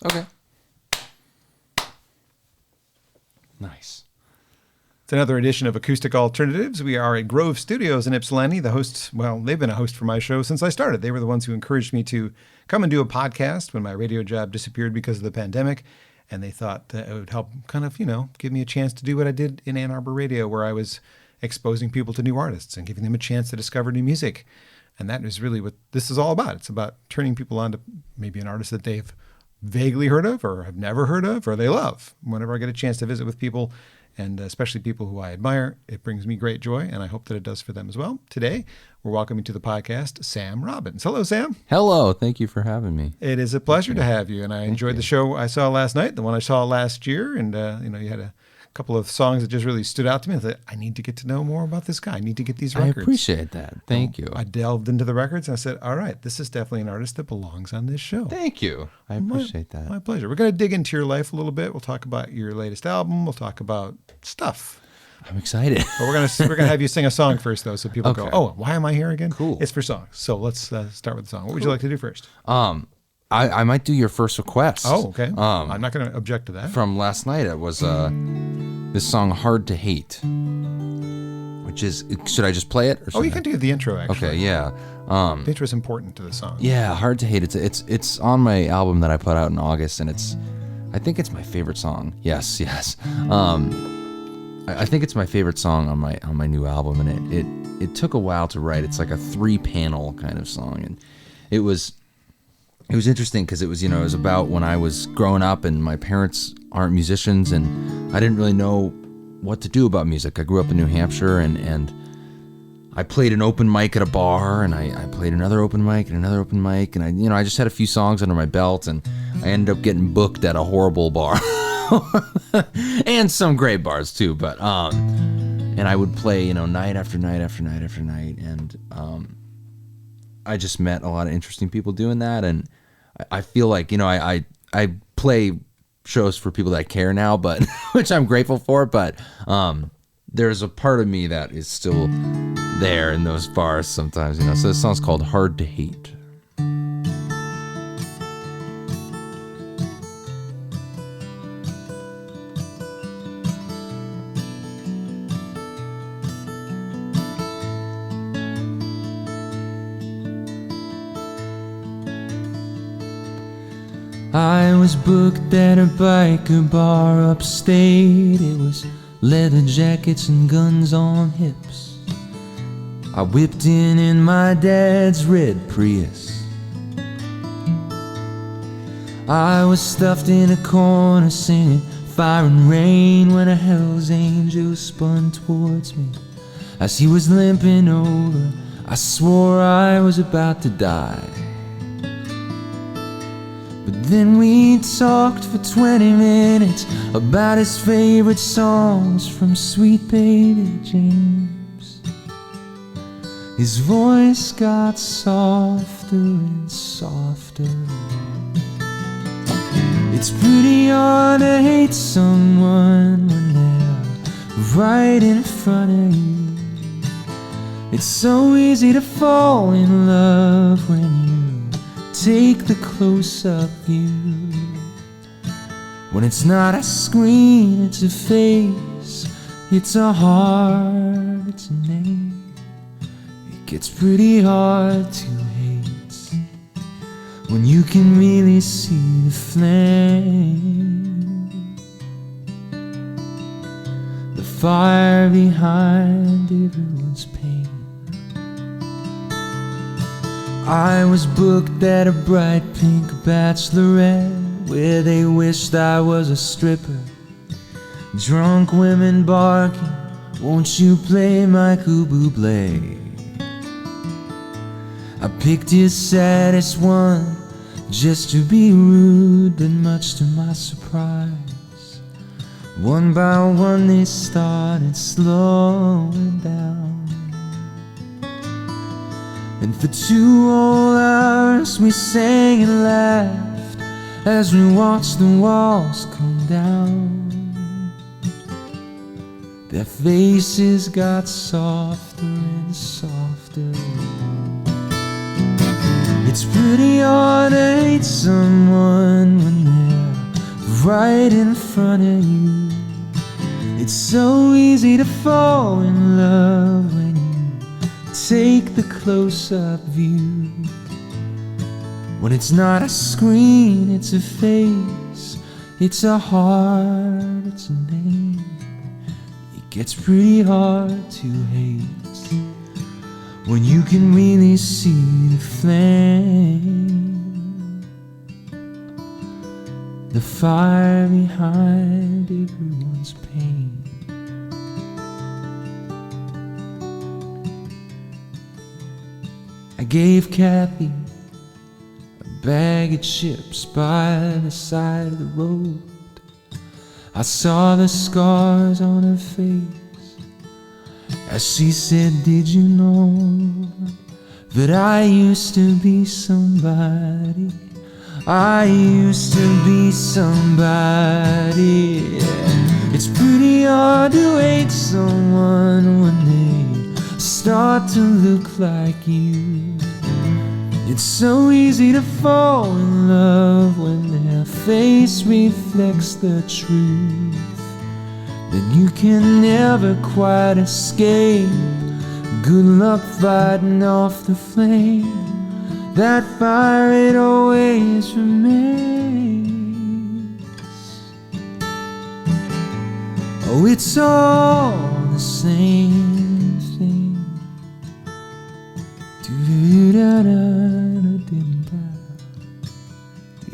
Okay. Nice. It's another edition of Acoustic Alternatives. We are at Grove Studios in Ypsilanti. The hosts, well, they've been a host for my show since I started. They were the ones who encouraged me to come and do a podcast when my radio job disappeared because of the pandemic. And they thought that it would help kind of, give me a chance to do what I did in Ann Arbor radio, where I was exposing people to new artists and giving them a chance to discover new music. And that is really what this is all about. It's about turning people on to maybe an artist that they've vaguely heard of or have never heard of or they love. Whenever I get a chance to visit with people, and especially people who I admire, it brings me great joy, and I hope that it does for them as well. Today, we're welcoming to the podcast Sam Robbins. Hello, Sam. Hello. Thank you for having me. It is a pleasure to have you, and I enjoyed the show I saw last night, the one I saw last year, and you had a couple of songs that just really stood out to me. I thought, I need to get to know more about this guy. I need to get these records. I appreciate that. Thank you. I delved into the records, and I said, all right, this is definitely an artist that belongs on this show. Thank you. I appreciate that. My pleasure. We're going to dig into your life a little bit. We'll talk about your latest album. We'll talk about stuff. I'm excited. But we're gonna have you sing a song first, though, so people go, oh, why am I here again? Cool. It's for songs. So let's start with the song. What would you like to do first? I might do your first request. Oh, okay. I'm not going to object to that. From last night, it was this song "Hard to Hate," which is. Should I just play it? Or you can do the intro. Actually. Okay. Yeah. The intro is important to the song. Yeah, "Hard to Hate." It's on my album that I put out in August, and I think it's my favorite song. Yes. I think it's my favorite song on my new album, and it took a while to write. It's like a 3-panel kind of song, and it was interesting because it was about when I was growing up and my parents aren't musicians, and I didn't really know what to do about music. I grew up in New Hampshire, and I played an open mic at a bar, and I played another open mic and another open mic, and I just had a few songs under my belt, and I ended up getting booked at a horrible bar. And some great bars too, but and I would play night after night after night after night, and I just met a lot of interesting people doing that, and I feel like I play shows for people that care now, but which I'm grateful for, but there's a part of me that is still there in those bars sometimes, so this song's called "Hard to Hate." I was booked at a biker bar upstate. It was leather jackets and guns on hips. I whipped in my dad's red Prius. I was stuffed in a corner singing "Fire and Rain" when a Hell's Angel spun towards me. As he was limping over, I swore I was about to die. But then we talked for 20 minutes about his favorite songs from Sweet Baby James. His voice got softer and softer. It's pretty hard to hate someone when they're right in front of you. It's so easy to fall in love when you take the close-up view. When it's not a screen, it's a face, it's a heart, it's a name. It gets pretty hard to hate when you can really see the flame, the fire behind everyone's pain. I was booked at a bright pink bachelorette where they wished I was a stripper. Drunk women barking, "Won't you play Michael Bublé?" I picked his saddest one just to be rude, but much to my surprise, one by one they started slowing down. And for 2 whole hours we sang and laughed as we watched the walls come down. Their faces got softer and softer. It's pretty hard to hate someone when they're right in front of you. It's so easy to fall in love when you take the close-up view. When it's not a screen, it's a face, it's a heart, it's a name. It gets pretty hard to hate when you can really see the flame, the fire behind everyone's pain. I gave Kathy a bag of chips by the side of the road. I saw the scars on her face as she said, did you know that I used to be somebody? I used to be somebody. It's pretty hard to hate someone when they start to look like you. It's so easy to fall in love when their face reflects the truth. Then you can never quite escape. Good luck fighting off the flame. That fire, it always remains. Oh, it's all the same thing. Do-do-da-da-da-da-da.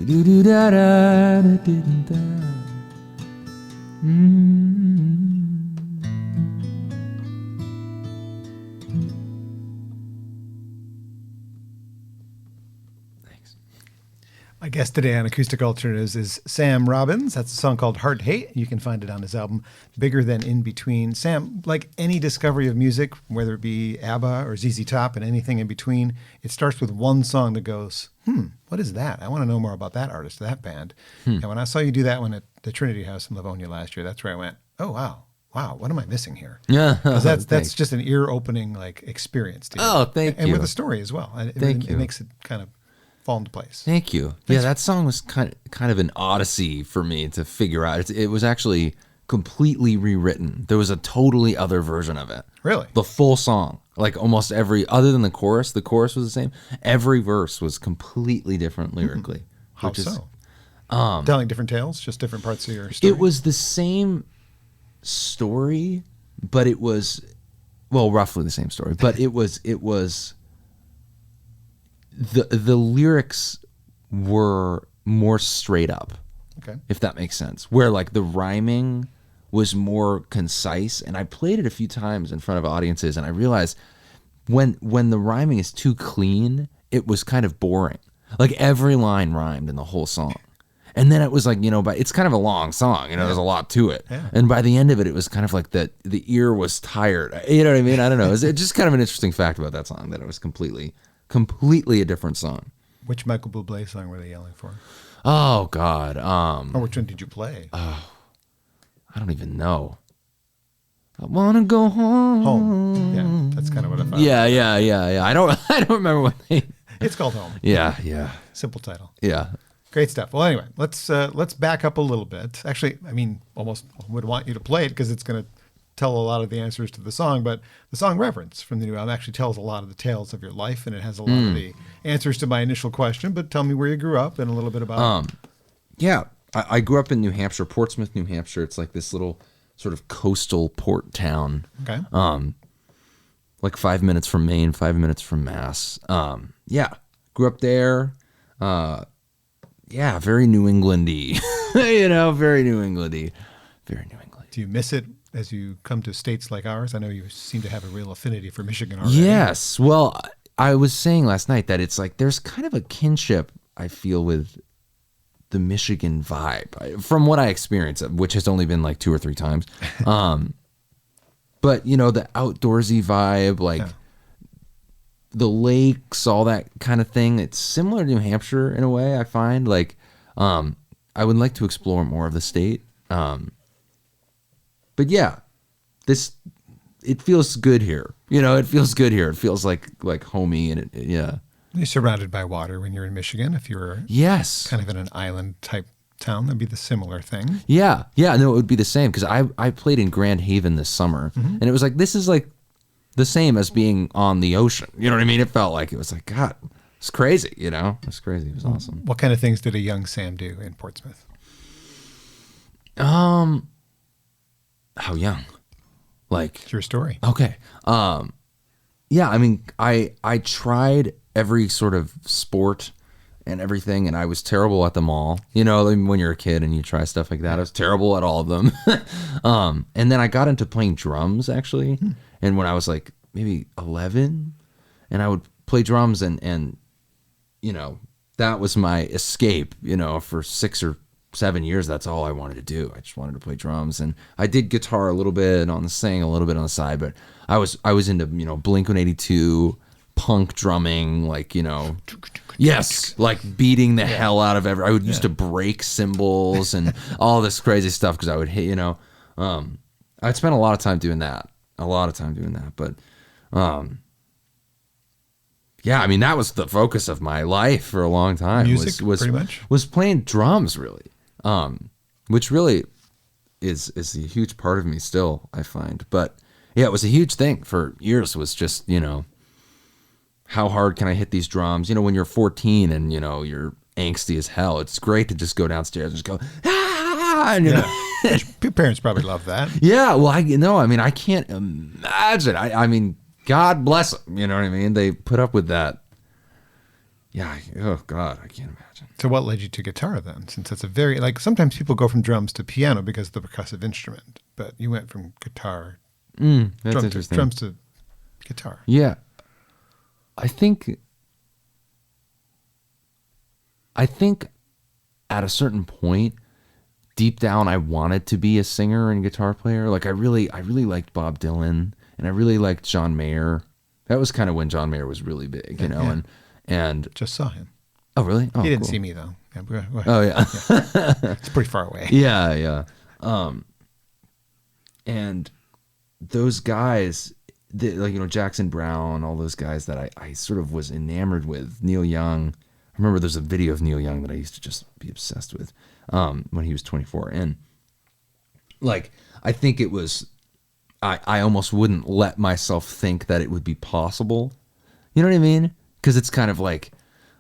Do-do-da-da-da-da-da. My guest today on Acoustic Alternatives is Sam Robbins. That's a song called Heart Hate. You can find it on his album Bigger Than In Between. Sam, like any discovery of music, whether it be ABBA or ZZ Top and anything in between, it starts with one song that goes, what is that? I want to know more about that artist, that band. And when I saw you do that one at the Trinity House in Livonia last year, that's where I went, oh, wow, what am I missing here? Yeah, that's just an ear-opening like experience. To Oh, thank you. And with a story as well. It makes it kind of fall into place. Thank you. Yeah, that song was kind of an odyssey for me to figure out. It was actually completely rewritten. There was a totally other version of it. Really? The full song, like almost every, other than the chorus was the same. Every verse was completely different lyrically. How so? Telling different tales, just different parts of your story? It was the same story, but it was, well, roughly the same story, but it was the lyrics were more straight up, okay, if that makes sense. Where like the rhyming was more concise, and I played it a few times in front of audiences, and I realized when the rhyming is too clean, it was kind of boring. Like every line rhymed in the whole song, and then it was like, but it's kind of a long song, there's a lot to it, and by the end of it, it was kind of like the ear was tired. You know what I mean? I don't know. It's just kind of an interesting fact about that song, that it was completely a different song. Which Michael Bublé song were they yelling for? Oh God. Or which one did you play? I don't even know. I wanna go home. Home. Yeah, that's kind of what I thought. Yeah. I don't remember what they. It's called Home. Yeah. Simple title. Yeah. Great stuff. Well, anyway, let's back up a little bit. Actually, I mean, almost would want you to play it because it's going to tell a lot of the answers to the song, but the song Reverence from the new album actually tells a lot of the tales of your life, and it has a lot of the answers to my initial question. But tell me where you grew up and a little bit about it. Yeah, I grew up in New Hampshire, Portsmouth, New Hampshire. It's like this little sort of coastal port town. Okay. Like 5 minutes from Maine, 5 minutes from Mass. Yeah, grew up there. Yeah, very New Englandy. Very New Englandy. Very New England. Do you miss it as you come to states like ours? I know you seem to have a real affinity for Michigan already. Yes. Well, I was saying last night that it's like there's kind of a kinship I feel with the Michigan vibe from what I experienced, which has only been like 2 or 3 times. But the outdoorsy vibe, like the lakes, all that kind of thing. It's similar to New Hampshire in a way, I find. Like, I would like to explore more of the state. But yeah, it feels good here. It feels good here. It feels like homey, and yeah. You're surrounded by water when you're in Michigan. If you're yes, kind of in an island type town, that'd be the similar thing. Yeah. No, it would be the same because I played in Grand Haven this summer, and it was like this is like the same as being on the ocean. You know what I mean? It felt like it was like God. It's crazy. You know, it's crazy. It was awesome. What kind of things did a young Sam do in Portsmouth? How young? Like It's your story. okay. Yeah, I mean, I tried every sort of sport and everything, and I was terrible at them all. You know, when you're a kid and you try stuff like that, I was terrible at all of them. And then I got into playing drums, actually. And when I was like maybe 11, and I would play drums, and you know, that was my escape, you know, for 6 or 7 years. That's all I wanted to do. I just wanted to play drums, and I did guitar a little bit on the sing, a little bit on the side, but I was into, you know, Blink-182, punk drumming, like, you know, yes, like beating the hell out of I would used to break cymbals and all this crazy stuff because I would hit, you know, I'd spent a lot of time doing that, but yeah, I mean, that was the focus of my life for a long time. Music, pretty much? Was playing drums, really, which really is a huge part of me still, I find. But yeah, it was a huge thing for years, was just, you know, how hard can I hit these drums? You know, when you're 14 and, you know, you're angsty as hell, it's great to just go downstairs and just go, ah, and, you know. Your parents probably love that. Yeah, well, I mean, I can't imagine. I mean, God bless them, you know what I mean? They put up with that. Yeah, oh God, I can't imagine. So what led you to guitar then? Since it's a very, like, sometimes people go from drums to piano because of the percussive instrument, but you went from guitar, that's interesting. drums to guitar. Yeah. I think at a certain point, deep down, I wanted to be a singer and guitar player. Like I really liked Bob Dylan, and I really liked John Mayer. That was kind of when John Mayer was really big, you know, and just saw him. Oh, really? Oh, he didn't cool. see me though. Yeah, oh yeah. It's pretty far away. Yeah. And those guys, like, you know, Jackson Browne, all those guys that I sort of was enamored with. Neil Young. I remember there's a video of Neil Young that I used to just be obsessed with when he was 24. And like, I think it was, I almost wouldn't let myself think that it would be possible. You know what I mean? Because it's kind of like,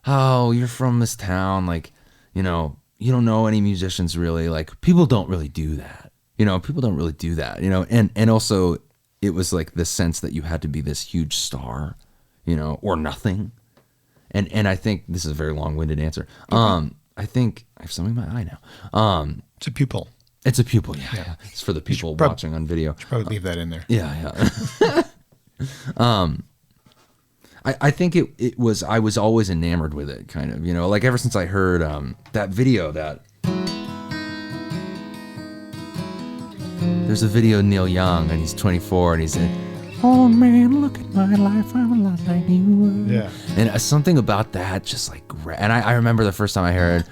oh, you're from this town. Like, you know, you don't know any musicians really. Like, people don't really do that. You know, people don't really do that, you know, and also it was like the sense that you had to be this huge star, you know, or nothing. And I think this is a very long-winded answer. I think I have something in my eye now. It's a pupil. It's a pupil, yeah. It's for the people watching on video. Should probably leave that in there. Yeah. I think it was, I was always enamored with it, kind of, you know, like ever since I heard that video that, there's a video of Neil Young and he's 24 and he's in, oh man, look at my life, I'm a lot like you were. Yeah. And something about that just like, and I remember the first time I heard,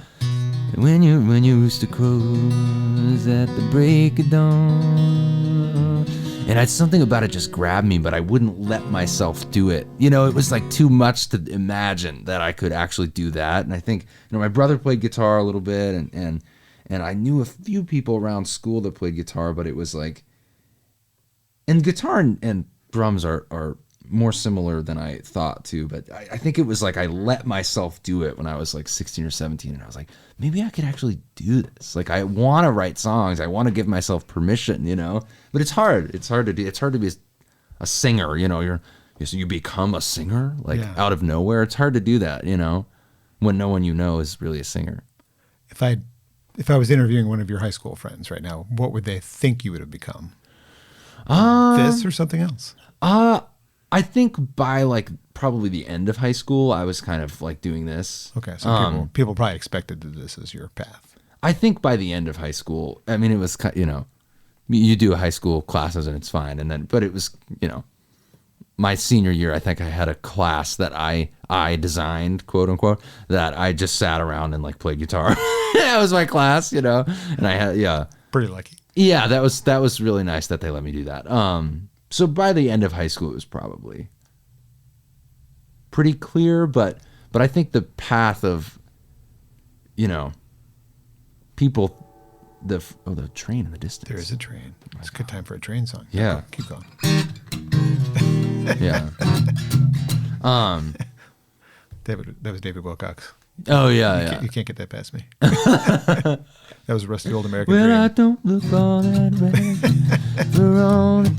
when you used to close at the break of dawn. And it's something about it just grabbed me, but I wouldn't let myself do it. You know, it was like too much to imagine that I could actually do that. And I think, you know, my brother played guitar a little bit, and I knew a few people around school that played guitar, but it was like, and guitar and drums are more similar than I thought too. But I think it was like I let myself do it when I was like 16 or 17, and I was like, maybe I could actually do this. Like, I want to write songs. I want to give myself permission, you know. But it's hard. It's hard to do. It's hard to be a singer, you know. You become a singer like out of nowhere. It's hard to do that, you know, when no one you know is really a singer. If I was interviewing one of your high school friends right now, what would they think you would have become? This or something else? I think by like probably the end of high school, I was kind of like doing this. Okay, so people probably expected that this is your path. I think by the end of high school, I mean, it was, you know, you do high school classes and it's fine, and then, but it was, you know, my senior year, I think I had a class that I designed, quote unquote, that I just sat around and like played guitar. That was my class, you know, and I had, pretty lucky. Yeah, that was really nice that they let me do that. So by the end of high school, it was probably pretty clear, but I think the path of, you know, people, the train in the distance. There is a train. It's a good time for a train song. Yeah. Keep going. Yeah. That was David Wilcox. Oh yeah, You can't get that past me. That was a rusty old American Well, dream. I don't look all that red. For all the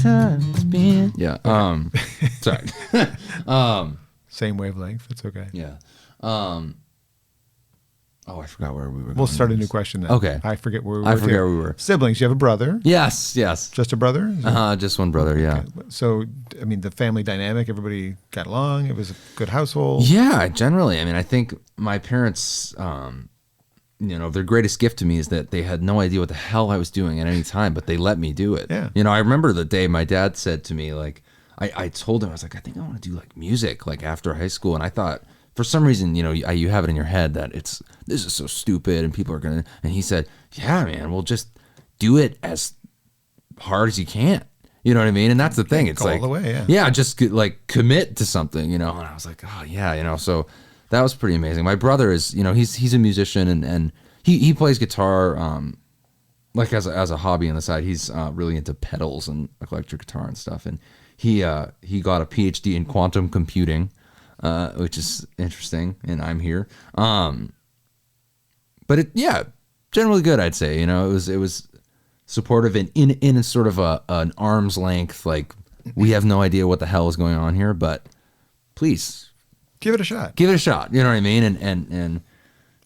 time it's been. Yeah. Sorry. Same wavelength. That's okay. Yeah. I forgot where we were going. We'll start a new question then. Okay. I forget where we were. I forget where we were. Siblings. You have a brother? Yes. Just a brother? Just one brother. Yeah. Okay. So, I mean, the family dynamic, everybody got along. It was a good household. Yeah, generally. I mean, I think my parents, their greatest gift to me is that they had no idea what the hell I was doing at any time, but they let me do it. Yeah. I remember the day my dad said to me, like, I told him, I was like, I think I want to do like music, like after high school. And I thought, for some reason, you have it in your head that this is so stupid and people are going to, and he said, yeah, man, we'll just do it as hard as you can. You know what I mean? And that's the thing. It's Go like, all the way, yeah. Yeah, just like commit to something, and I was like, oh yeah, so that was pretty amazing. My brother is, he's a musician and he plays guitar, like as a hobby on the side. He's really into pedals and electric guitar and stuff. And he got a PhD in quantum computing, which is interesting. And I'm here. But generally good, I'd say. It was supportive and in a sort of an arm's length, like, we have no idea what the hell is going on here, but please Give it a shot. You know what I mean? And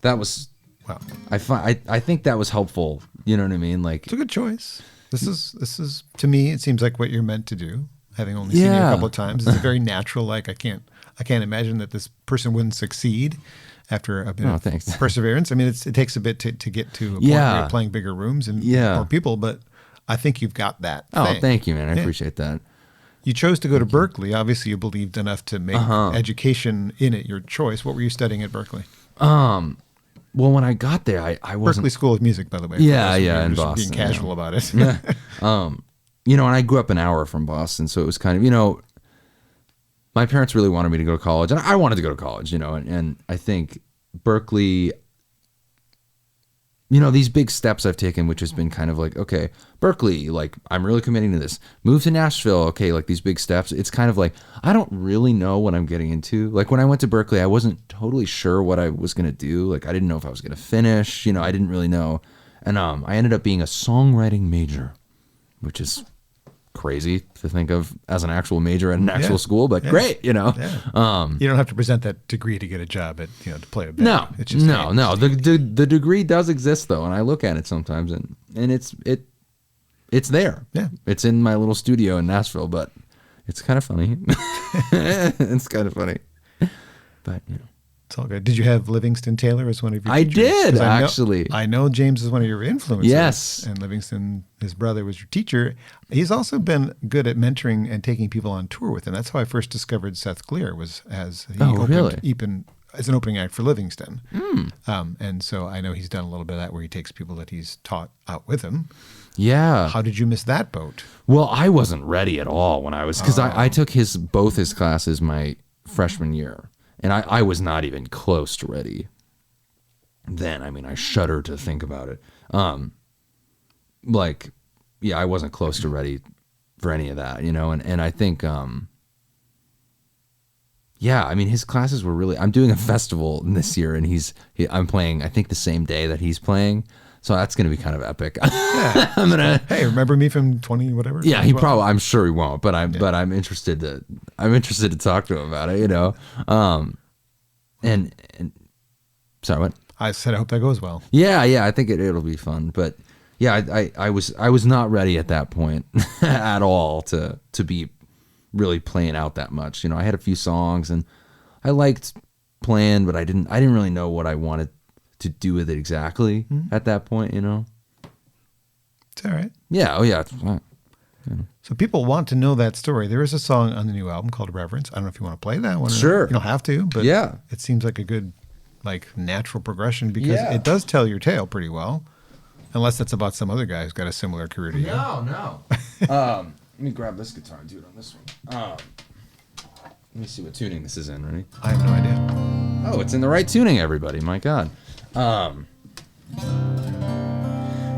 that was, Wow. I think that was helpful. You know what I mean? Like, It's a good choice. This is to me, it seems like what you're meant to do. Having only seen you a couple of times, it's a very natural. Like, I can't imagine that this person wouldn't succeed after a bit of perseverance. I mean, it takes a bit to get to a point where you're playing bigger rooms and more people, but I think you've got that. Oh, thank you, man. I appreciate that. You chose to go to Berkeley. Obviously, you believed enough to make education in it your choice. What were you studying at Berkeley? Well, when I got there, I wasn't. Berkeley School of Music, by the way. Yeah, in Boston. Being casual about it. And I grew up an hour from Boston, so it was kind of, my parents really wanted me to go to college, and I wanted to go to college, and I think Berkeley, these big steps I've taken, which has been kind of like, okay, Berkeley, like, I'm really committing to this. Move to Nashville, okay, like these big steps. It's kind of like, I don't really know what I'm getting into. Like, when I went to Berkeley, I wasn't totally sure what I was going to do. Like, I didn't know if I was going to finish, I didn't really know. And I ended up being a songwriting major, which is crazy to think of as an actual major at an actual school, but great, Yeah. You don't have to present that degree to get a job at, to play a band. No, it's just no. The degree does exist though, and I look at it sometimes, and it's there. Yeah, it's in my little studio in Nashville, but it's kind of funny. It's kind of funny, but it's all good. Did you have Livingston Taylor as one of your I teachers? did, actually. I know James is one of your influences. Yes. And Livingston, his brother, was your teacher. He's also been good at mentoring and taking people on tour with him. That's how I first discovered Seth Clear, was as he opened as an opening act for Livingston. And so I know he's done a little bit of that where he takes people that he's taught out with him. Yeah. How did you miss that boat? Well, I wasn't ready at all when I was, because I took both his classes my freshman year. And I was not even close to ready then. I mean, I shudder to think about it. I wasn't close to ready for any of that, and I think, I mean, his classes were really, I'm doing a festival this year, and I'm playing, I think, the same day that he's playing. So that's going to be kind of epic. Yeah. Hey, remember me from 20 whatever? Yeah, he probably, I'm sure he won't, but I'm interested to talk to him about it, and sorry, what? I said I hope that goes well. Yeah, I think it'll be fun, but yeah, I was not ready at that point at all to be really playing out that much. I had a few songs and I liked playing, but I didn't really know what I wanted to do with it exactly at that point, It's all right. Yeah. Oh yeah. It's fine. So people want to know that story. There is a song on the new album called Reverence. I don't know if you want to play that one. Sure. You don't have to, but it seems like a good, natural progression because it does tell your tale pretty well. Unless that's about some other guy who's got a similar career to you. No. Let me grab this guitar and do it on this one. Let me see what tuning this is in. Ready? I have no idea. Oh, it's in the right tuning, everybody. My God.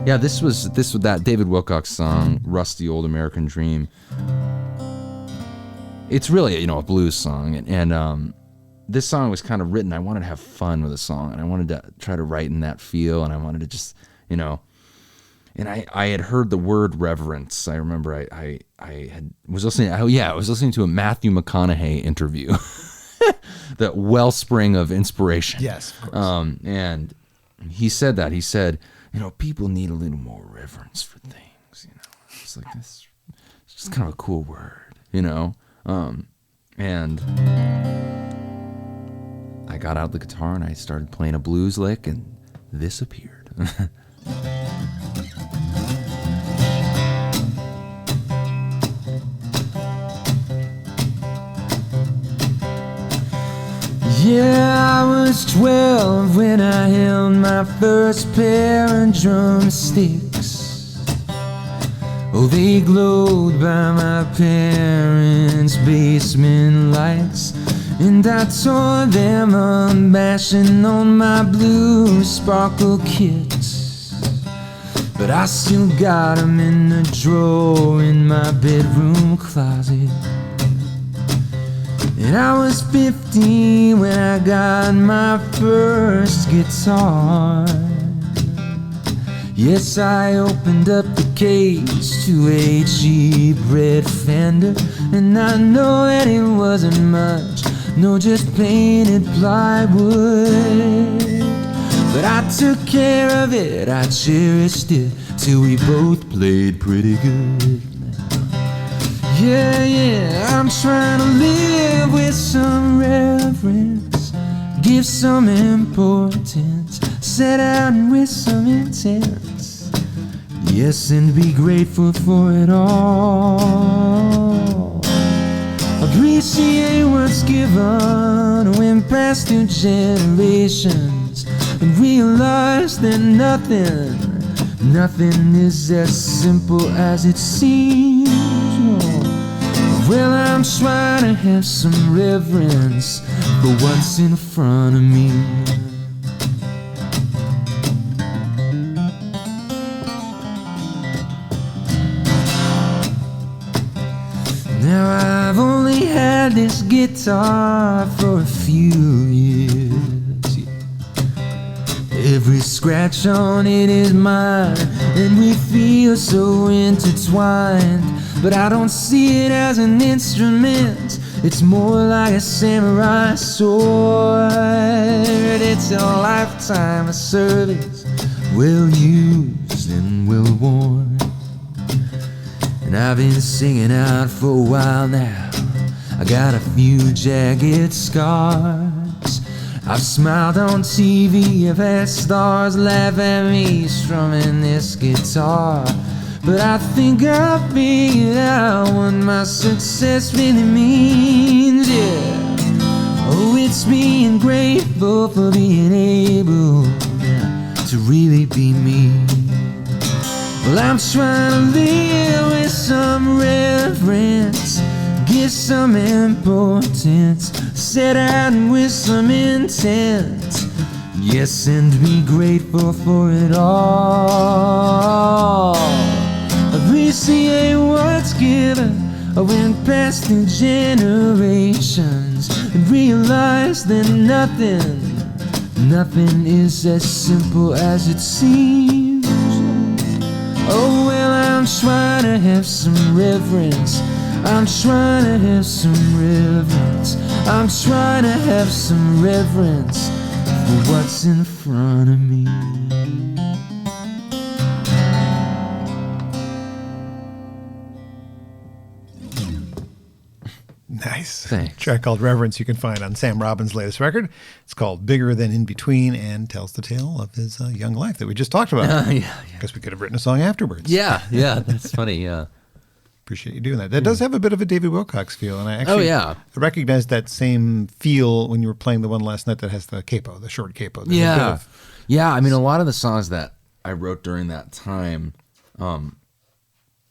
Yeah, this was that David Wilcox song, "Rusty Old American Dream." It's really, a blues song, and this song was kind of written. I wanted to have fun with the song, and I wanted to try to write in that feel, and I wanted to just, and I had heard the word reverence. I remember I was listening. I was listening to a Matthew McConaughey interview, the wellspring of inspiration. Yes, of course. And he said that. He said, people need a little more reverence for things. It's like this. It's just kind of a cool word, and I got out the guitar and I started playing a blues lick, and this appeared. Yeah, I was 12 when I held my first pair of drumsticks. Oh, they glowed by my parents' basement lights, and I tore them unbashing on my blue sparkle kits. But I still got them in the drawer in my bedroom closet. And I was 15 when I got my first guitar. Yes, I opened up the case to a cheap red Fender, and I know that it wasn't much, no, just painted plywood. But I took care of it, I cherished it, till we both played pretty good. Yeah, I'm trying to live with some reverence, give some importance, set out with some intent. Yes, and be grateful for it all. Appreciate what's given when passed through generations, and realize that nothing is as simple as it seems. Well, I'm trying to have some reverence for what's in front of me. Now I've only had this guitar for a few years. Every scratch on it is mine, and we feel so intertwined. But I don't see it as an instrument, it's more like a samurai sword. It's a lifetime of service, well used and well worn. And I've been singing out for a while now, I got a few jagged scars. I've smiled on TV, I've had stars laugh at me strumming this guitar. But I think I figured out what my success really means, yeah. Oh, it's being grateful for being able to really be me. Well, I'm trying to live with some reverence, give some importance, set out with some intent. Yes, and be grateful for it all. Appreciate what's given when passed through generations, and realize that nothing is as simple as it seems. Oh, well, I'm trying to have some reverence, I'm trying to have some reverence, I'm trying to have some reverence for what's in front of me. Nice. Thanks. A track called Reverence you can find on Sam Robbins' latest record. It's called Bigger Than In Between and tells the tale of his young life that we just talked about. Yeah. Because we could have written a song afterwards. Yeah, that's funny, yeah. Appreciate you doing that. That does have a bit of a David Wilcox feel, and I actually I recognized that same feel when you were playing the one last night that has the capo, the short capo. Yeah. I mean, a lot of the songs that I wrote during that time,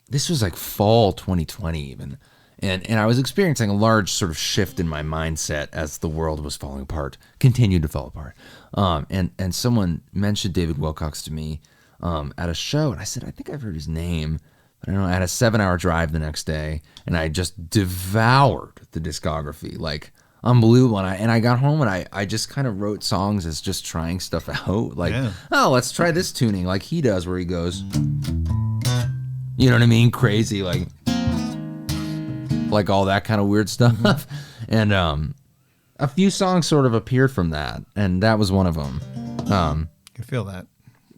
this was like fall 2020 even. And I was experiencing a large sort of shift in my mindset as the world was falling apart, continued to fall apart. And someone mentioned David Wilcox to me at a show, and I said, I think I've heard his name, but I don't know. I had a 7-hour drive the next day, and I just devoured the discography, like unbelievable. And I got home, and I just kind of wrote songs as just trying stuff out, like, oh, let's try this tuning, like he does, where he goes, you know what I mean, crazy, like all that kind of weird stuff. And a few songs sort of appeared from that, and that was one of them. I can feel that.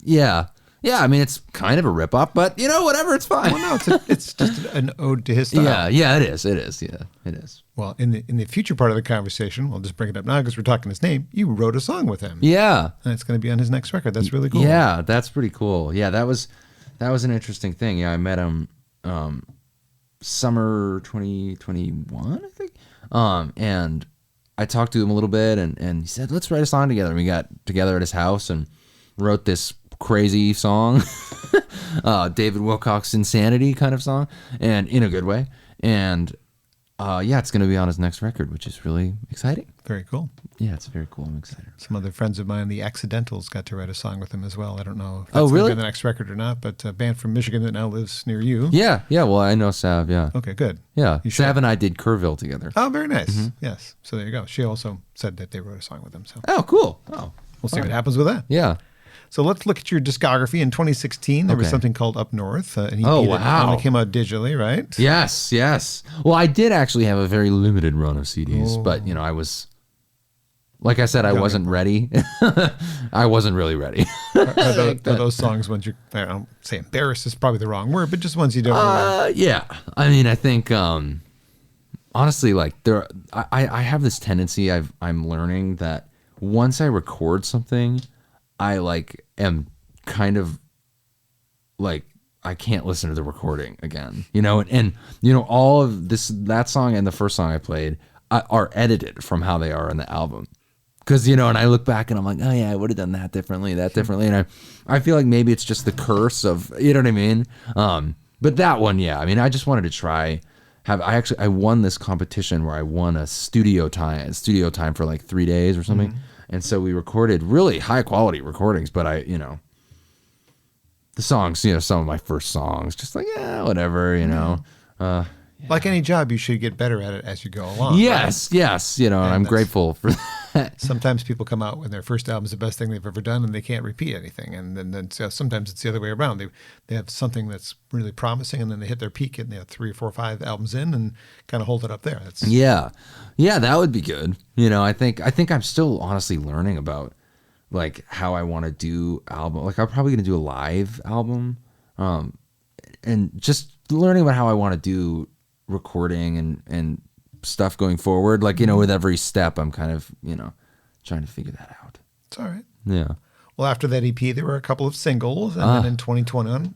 Yeah. Yeah, I mean, it's kind of a rip-off, but, whatever, it's fine. Well, no, it's just an ode to his style. Yeah, it is. Yeah, it is. Well, in the future part of the conversation, we'll just bring it up now because we're talking his name. You wrote a song with him. Yeah. And it's going to be on his next record. That's really cool. Yeah, that's pretty cool. Yeah, that was an interesting thing. Yeah, I met him summer 2021, I think. And I talked to him a little bit, and he said, let's write a song together. And we got together at his house and wrote this crazy song, David Wilcock's Insanity kind of song, and in a good way. And it's going to be on his next record, which is really exciting. Very cool. Yeah, it's very cool. I'm excited. Some other friends of mine, the Accidentals, got to write a song with him as well. I don't know if that's really? going to be on the next record or not, but a band from Michigan that now lives near you. Yeah. Well, I know Sav. Yeah. Okay, good. Yeah, Sav and I did Kerrville together. Oh, very nice. Yes. So there you go. She also said that they wrote a song with him. So. Oh, cool. Oh, we'll see what happens with that. Yeah. So let's look at your discography. In 2016, there was something called Up North. An EP that only came out digitally, right? Yes. Well, I did actually have a very limited run of CDs, but, I was, like I said, I wasn't ready. I wasn't really ready. Are those songs ones I don't say embarrassed is probably the wrong word, but just ones you don't remember? Yeah. I mean, I think, honestly, like, I have this tendency I'm learning that once I record something, I am kind of like, I can't listen to the recording again, and all of that song and the first song I played are edited from how they are in the album. Cause and I look back and I'm like, oh yeah, I would have done that differently. And I feel like maybe it's just the curse of, you know what I mean? But that one, yeah, I mean, I just wanted to try I won this competition where I won a studio time for like 3 days or something. Mm-hmm. And so we recorded really high quality recordings, but the songs, some of my first songs, just like, yeah, whatever, Yeah. Like any job, you should get better at it as you go along. Yes, right? Yes, and I'm grateful for that. Sometimes people come out when their first album is the best thing they've ever done, and they can't repeat anything. And then sometimes it's the other way around. They have something that's really promising, and then they hit their peak, and they have 3 or 4 or 5 albums in, and kind of hold it up there. Yeah, that would be good. I think I'm still honestly learning about like how I want to do album. Like I'm probably going to do a live album, and just learning about how I want to do recording and stuff going forward. Like, with every step I'm kind of, trying to figure that out. It's all right. Yeah. Well, after that EP, there were a couple of singles. And then in 2021,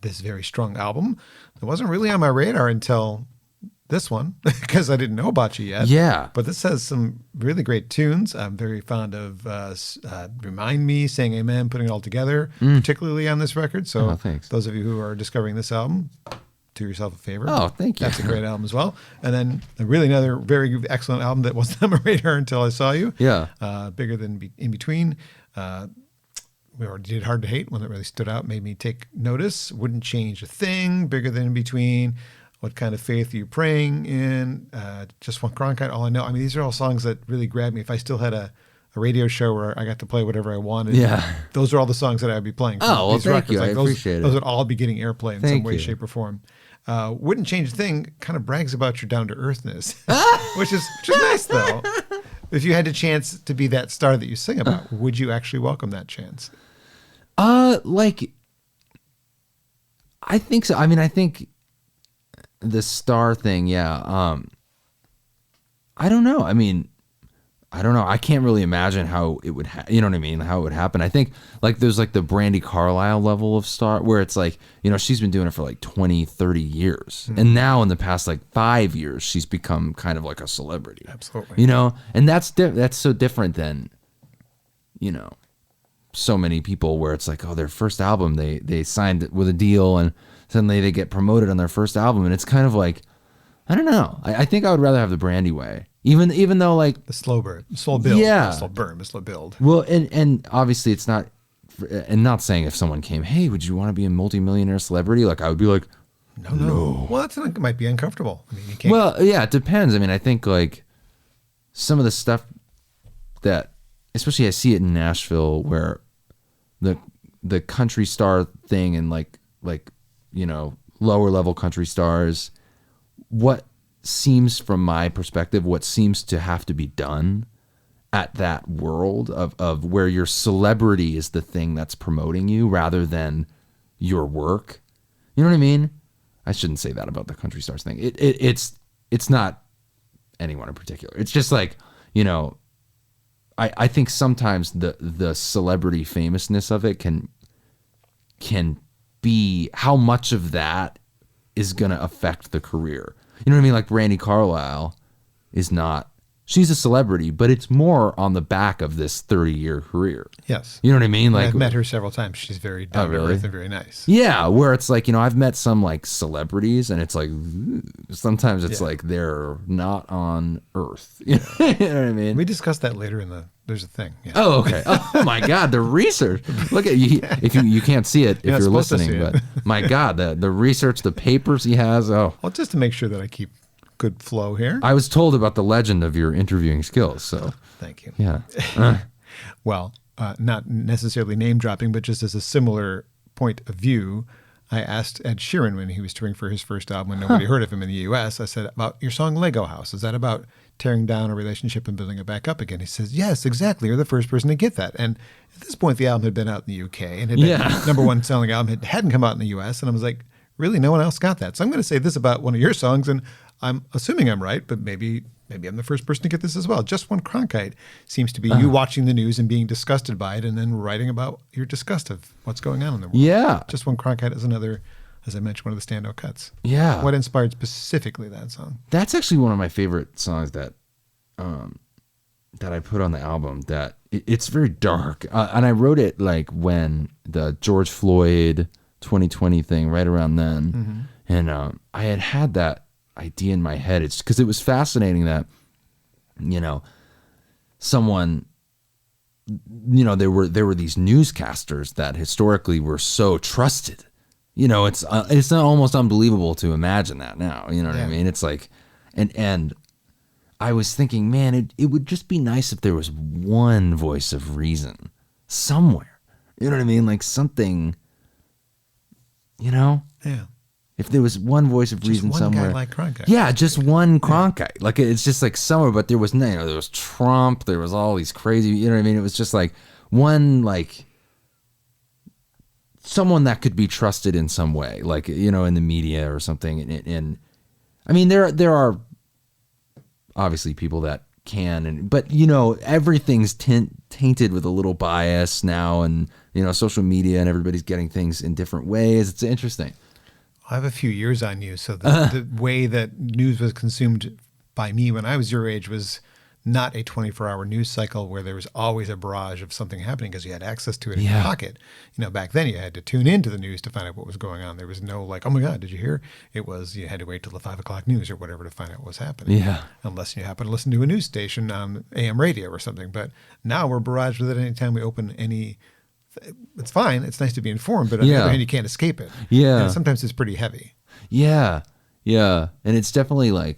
this very strong album. It wasn't really on my radar until this one because I didn't know about you yet. Yeah. But this has some really great tunes. I'm very fond of Remind Me, Saying Amen, Putting It All Together, particularly on this record. So thanks. Those of you who are discovering this album, do yourself a favor. Oh, thank you. That's a great album as well. And then another very excellent album that wasn't on my radar until I saw you. Yeah. Bigger Than In Between. We already did Hard to Hate, one that really stood out, made me take notice. Wouldn't Change a Thing. Bigger Than In Between. What Kind of Faith Are You Praying In? Just One Cronkite, All I Know. I mean, these are all songs that really grabbed me. If I still had a radio show where I got to play whatever I wanted. Yeah. Those are all the songs that I would be playing. Oh, well, thank you. I appreciate it. Those would all be getting airplay in some way, shape, or form. Wouldn't Change a Thing kind of brags about your down-to-earthness, which is nice, though. If you had a chance to be that star that you sing about, would you actually welcome that chance? I think so. I mean, I think the star thing, yeah. I don't know. I mean, I don't know. I can't really imagine how it would, you know what I mean? How it would happen. I think like there's like the Brandi Carlile level of star where it's like, she's been doing it for like 20, 30 years. Mm-hmm. And now in the past like 5 years, she's become kind of like a celebrity. Absolutely. And that's so different than, so many people where it's like, oh, their first album, they signed it with a deal and suddenly they get promoted on their first album. And it's kind of like, I don't know. I think I would rather have the Brandi way. Even though like the slow build. Yeah. Slow burn, the slow build. Well, and obviously it's not and not saying if someone came, hey, would you want to be a multimillionaire celebrity? Like I would be like, no. Well, it might be uncomfortable. I mean, you can't. Well, yeah, it depends. I mean, I think like some of the stuff that, especially I see it in Nashville, where the country star thing and like lower level country stars, what seems from my perspective, what seems to have to be done at that world of where your celebrity is the thing that's promoting you rather than your work. You know what I mean? I shouldn't say that about the country stars thing. It's not anyone in particular. It's just like, I think sometimes the celebrity famousness of it can be how much of that is going to affect the career. You know what I mean? Like Brandi Carlile is not, she's a celebrity, but it's more on the back of this 30-year career. Yes. You know what I mean? Like I've met her several times. She's very down to earth and very nice. Yeah, where it's like, I've met some like celebrities and it's like, sometimes it's like they're not on earth. You know what I mean? We discussed that later there's a thing. Yeah. Oh, okay. Oh my God, the research. Look at you. If you can't see it if you're listening, but my God, the research, the papers he has. Oh, well, just to make sure that I keep good flow here. I was told about the legend of your interviewing skills, so thank you. Yeah. Well, not necessarily name dropping, but just as a similar point of view, I asked Ed Sheeran when he was touring for his first album when nobody heard of him in the U.S. I said, about your song Lego House, is that about tearing down a relationship and building it back up again? He says, yes, exactly. You're the first person to get that. And at this point, the album had been out in the UK and had been number one selling album. It hadn't come out in the U.S. And I was like, really, no one else got that. So I'm going to say this about one of your songs, and I'm assuming I'm right, but maybe I'm the first person to get this as well. Just One Cronkite seems to be you watching the news and being disgusted by it and then writing about your disgust of what's going on in the world. Yeah. Just One Cronkite is another, as I mentioned, one of the standout cuts. Yeah. What inspired specifically that song? That's actually one of my favorite songs that I put on the album. That it's very dark, and I wrote it like when the George Floyd 2020 thing, right around then, and I had that idea in my head. It's because it was fascinating that someone, there were these newscasters that historically were so trusted. It's almost unbelievable to imagine that now. You know what I mean? It's like, and I was thinking, man, it would just be nice if there was one voice of reason somewhere. You know what I mean? Like something, Yeah. If there was one voice of reason one somewhere. guy like Cronkite. Yeah, just one Cronkite. Like it's just like somewhere, but there was there was Trump, there was all these crazy, you know what I mean? It was just like one, like someone that could be trusted in some way, like, in the media or something. And I mean, there are obviously people that can, but everything's tainted with a little bias now, and social media, and everybody's getting things in different ways. It's interesting. I have a few years on you, so the way that news was consumed by me when I was your age was not a 24-hour news cycle where there was always a barrage of something happening because you had access to it in your pocket. Back then you had to tune into the news to find out what was going on. There was no like, oh my God, did you hear? It was, you had to wait till the 5 o'clock news or whatever to find out what was happening. Yeah. Unless you happen to listen to a news station on AM radio or something. But now we're barraged with it anytime we open any. It's fine. It's nice to be informed, but on the other hand, you can't escape it. Yeah. And sometimes it's pretty heavy. Yeah. Yeah. And it's definitely like,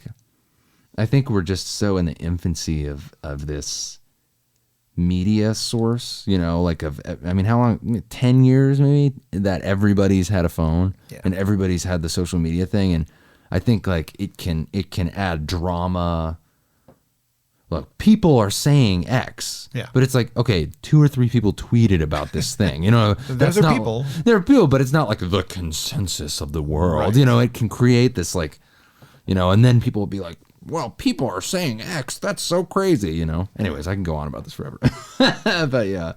I think we're just so in the infancy of this media source, how long, 10 years maybe, that everybody's had a phone and everybody's had the social media thing. And I think like it can add drama. Look, people are saying X, but it's like, okay, 2 or 3 people tweeted about this thing. Those are people. They're people, but it's not like the consensus of the world. Right. It can create this like, and then people will be like, well, people are saying X. That's so crazy, Anyways, I can go on about this forever. But yeah.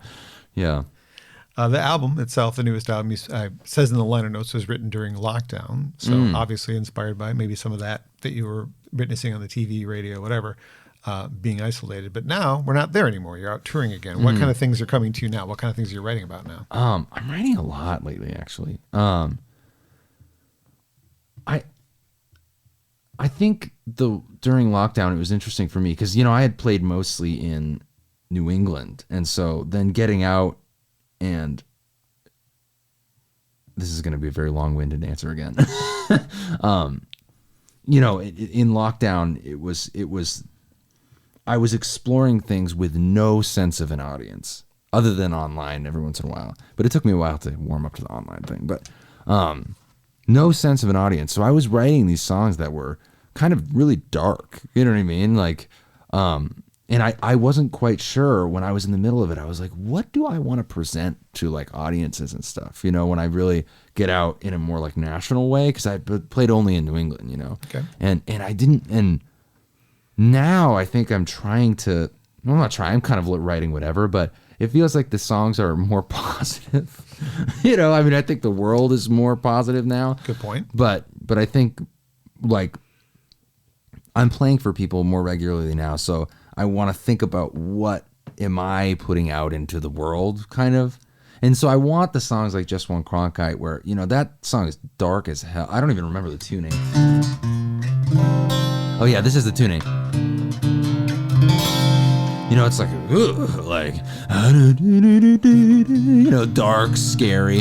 The album itself, the newest album, says in the liner notes, was written during lockdown. So obviously inspired by maybe some of that you were witnessing on the TV, radio, whatever. Being isolated, but now we're not there anymore. You're out touring again. What kind of things are coming to you now? What kind of things are you writing about now? I'm writing a lot lately, actually. I think during lockdown it was interesting for me because I had played mostly in New England, and so then getting out and this is going to be a very long-winded answer again. You know, in lockdown, I was exploring things with no sense of an audience other than online every once in a while. But it took me a while to warm up to the online thing. But no sense of an audience. So I was writing these songs that were kind of really dark. You know what I mean? Like, and I wasn't quite sure when I was in the middle of it. I was like, what do I want to present to like audiences and stuff? You know, when I really get out in a more like national way, because I played only in New England, you know. Okay. And I didn't. And now I think I'm trying to. Well, I'm not trying. I'm kind of writing whatever, but it feels like the songs are more positive. You know, I mean, I think the world is more positive now. Good point. But I think like I'm playing for people more regularly now, so I want to think about what am I putting out into the world, kind of. And so I want the songs like Just One Cronkite, where, you know, that song is dark as hell. I don't even remember the tuning. Oh yeah, this is the tuning. You know, it's like, you know, dark, scary,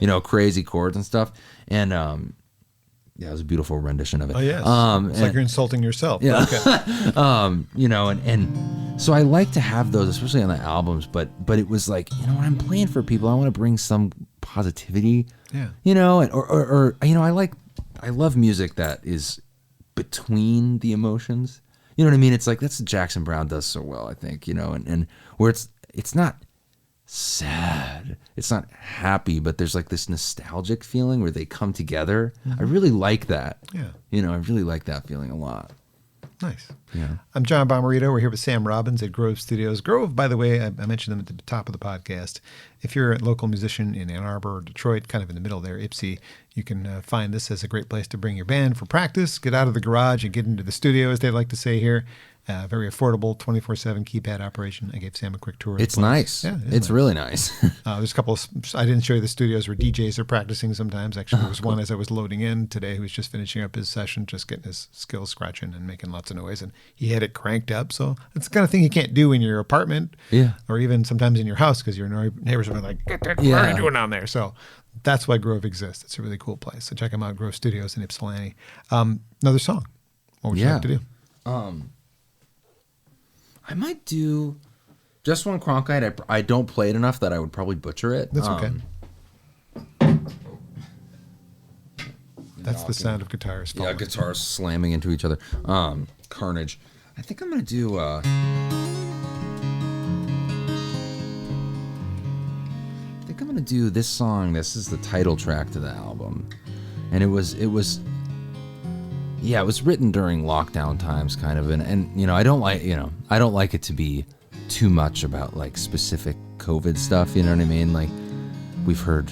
you know, crazy chords and stuff. And yeah, it was a beautiful rendition of it. Oh yes, it's like you're insulting yourself. Yeah. Okay. You know, and so I like to have those, especially on the albums. But it was like, you know, when I'm playing for people, I want to bring some positivity. Yeah. You know, or you know, I love music that is between the emotions. You know what I mean? It's like, that's what Jackson Browne does so well, I think, you know, and where it's not sad, it's not happy, but there's like this nostalgic feeling where they come together. I really like that. Yeah. You know, I really like that feeling a lot. Nice. Yeah. I'm John Bommarito. We're here with Sam Robbins at Grove Studios. Grove, by the way, I mentioned them at the top of the podcast. If you're a local musician in Ann Arbor or Detroit, kind of in the middle there, Ypsi, you can find this as a great place to bring your band for practice, get out of the garage and get into the studio, as they like to say here. Very affordable, 24/7 keypad operation. I gave Sam a quick tour. It's nice. Yeah, it's nice. Really nice. There's a couple of, I didn't show you the studios where DJs are practicing sometimes. Actually, there was one as I was loading in today who was just finishing up his session, just getting his skills scratching and making lots of noise. And he had it cranked up. So it's the kind of thing you can't do in your apartment, yeah, or even sometimes in your house, because your neighbors will be like, what are you doing down there? So that's why Grove exists. It's a really cool place. So check them out, Grove Studios in Ypsilanti. Another song. What would you like to do? I might do Just One Cronkite. I don't play it enough that I would probably butcher it. That's okay. That's the sound of guitars falling. Yeah, guitars slamming into each other. Carnage. I think I'm going to do... I think I'm going to do this song. This is the title track to the album. And it was written during lockdown times, kind of, and you know, I don't like it to be too much about like specific COVID stuff. You know what I mean? Like we've heard